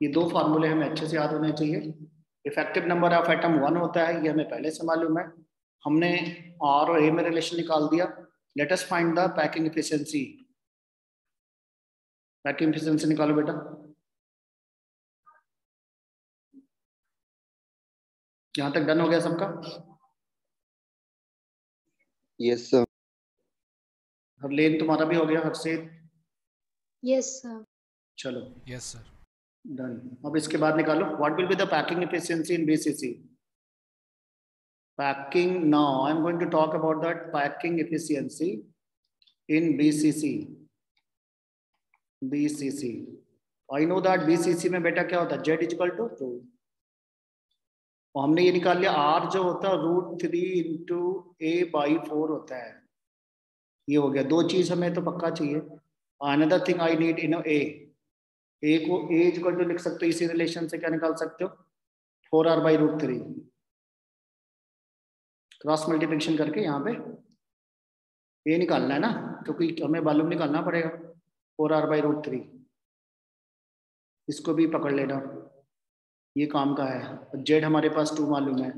ये दो फार्मूले हमें अच्छे से याद होने चाहिए। इफेक्टिव नंबर ऑफ एटम 1 होता है, ये हमें पहले से मालूम है, हमने आर और ए में रिलेशन निकाल दिया। Let us find the packing efficiency. Packing efficiency निकालो बेटा। यहाँ तक डन हो गया सबका? Yes sir. हरलेन तुम्हारा भी हो गया, हर्षित? Yes, sir. चलो Yes, sir. डन। अब इसके बाद निकालो what will be the packing efficiency in BCC. Packing, now I am going to talk about that packing efficiency in BCC. BCC, I know that BCC में बेटा क्या होता है, Z इक्वल टू 2, और हमने ये निकाल लिया R जो होता है √3 इंटू a/4 होता है। ये हो गया, दो चीज हमें तो पक्का चाहिए। Another thing I need in A को a इक्वल टू लिख सकते हो, इसी रिलेशन से क्या निकाल सकते हो, 4r/√3 क्रॉस मल्टीप्लिकेशन करके यहाँ पे a निकालना है ना, क्योंकि हमें वॉल्यूम निकालना पड़ेगा 4r/√3। इसको भी पकड़ लेना, ये काम का है। जेड हमारे पास 2 मालूम है,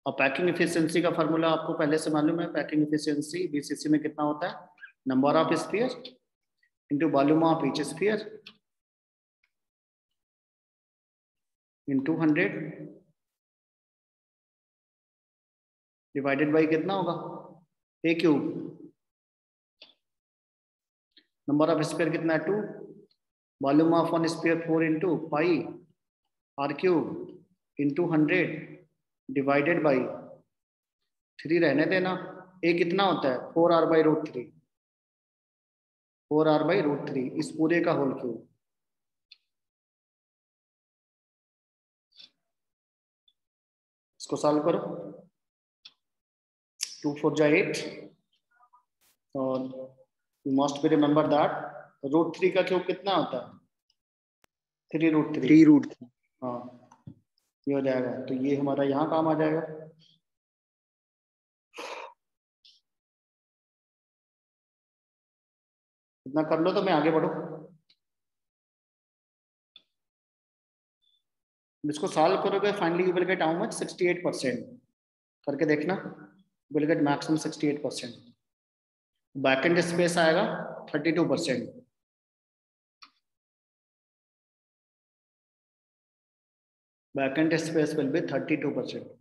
और पैकिंग एफिशिएंसी का फार्मूला आपको पहले से मालूम है। पैकिंग एफिशिएंसी बीसीसी में कितना होता है, number of sphere into volume of each sphere into 100 divided by कितना होगा, a³। नंबर ऑफ स्फीयर कितना है 2, volume of one sphere 4 into pi r³ into 100 divided by 3 रहने देना। a कितना होता है 4r/√3, 4r/√3 इस पूरे का होल क्यूब। इसको सॉल्व करो, 2 4 जा 8, और you must be remember that √3 का क्यूब कितना होता है, 3√3। 3√3। हाँ, ये हो जाएगा, तो ये हमारा यहाँ काम आ जाएगा। इतना कर लो तो मैं आगे बढ़ू। इसको सॉल्व करोगे finally you will gate how much, 68%। करके देखना, will get maximum 68%। Back end space आएगा 32%। Back end space will be 32%।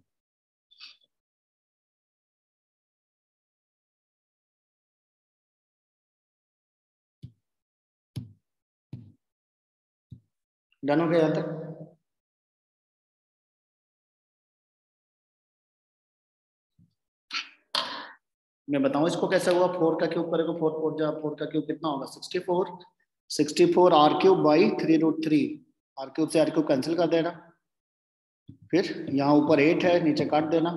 Done हो गया यहाँ तक? मैं बताऊं इसको कैसे हुआ। 4 का क्यूब करेगा, 4 4 जा 4 का क्यूब कितना होगा 64, 64 r³ बाई 3√3। r³ से r³ कैंसिल कर देना, फिर यहाँ ऊपर 8 है, नीचे काट देना।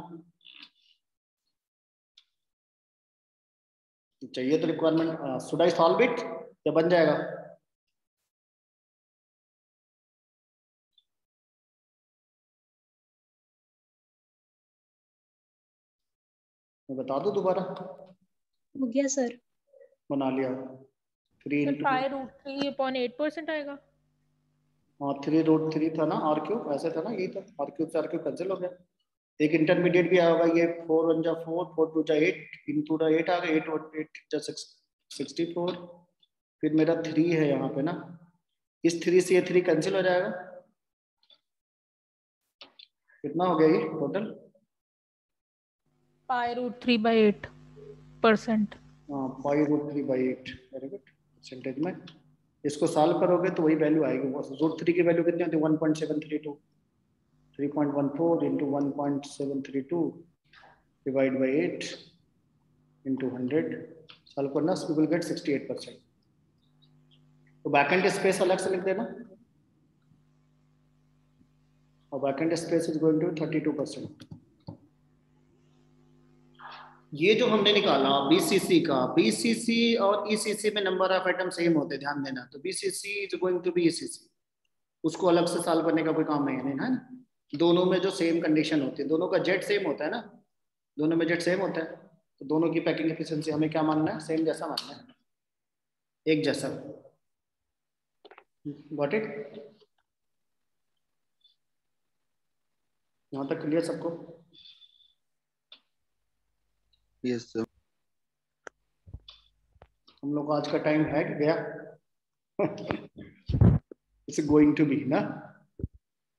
चाहिए तो requirement, should I solve it या बन जाएगा? मैं बता दूं दोबारा? हो गया सर। बना लिया। 3 सर इंटू π√3/8% आएगा। हाँ 3√3 था ना r³, ऐसे था ना, यही था। r³ से r³ कैंसिल हो गया। एक इंटरमीडिएट भी आया होगा, ये 4 1 जा 4, 4 2 जा 8, इंटू 8 आ गया, 8 जा 64। फिर मेरा 3 है यहाँ पे ना, इस 3 से ये 3 कैंसिल हो जाएगा। कितना हो गया ये टोटल? π√3/8%। हाँ π√3/8, वेरी गुड। परसेंटेज में इसको सॉल्व करोगे तो वही वैल्यू आएगी। √3 की वैल्यू कितनी होती है 1.732, 3.14 into 1.732 divide by 8 into 100 solve करना, वी विल गेट 68%। तो बैक एंड स्पेस अलग से लिख देना। और vacant space is going to 32%। ये जो हमने निकाला बीसीसी का, बीसीसी और ईसीसी में नंबर ऑफ आइटम सेम होते हैं, ध्यान देना। तो BCC is going to be ECC, उसको अलग से सॉल्व करने का कोई काम नहीं है ना। दोनों में जो सेम कंडीशन होती है, दोनों का जेट सेम होता है ना, दोनों में जेट सेम होता है, तो दोनों की पैकिंग एफिशिएंसी हमें क्या मानना है, सेम जैसा मानना है, एक जैसा। Got it? यहाँ तक क्लियर सबको? Yes sir. हम लोग आज का टाइम है कि गया? इट्स गोइंग टू बी ना,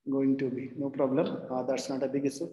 going to be, no problem, that's not a big issue.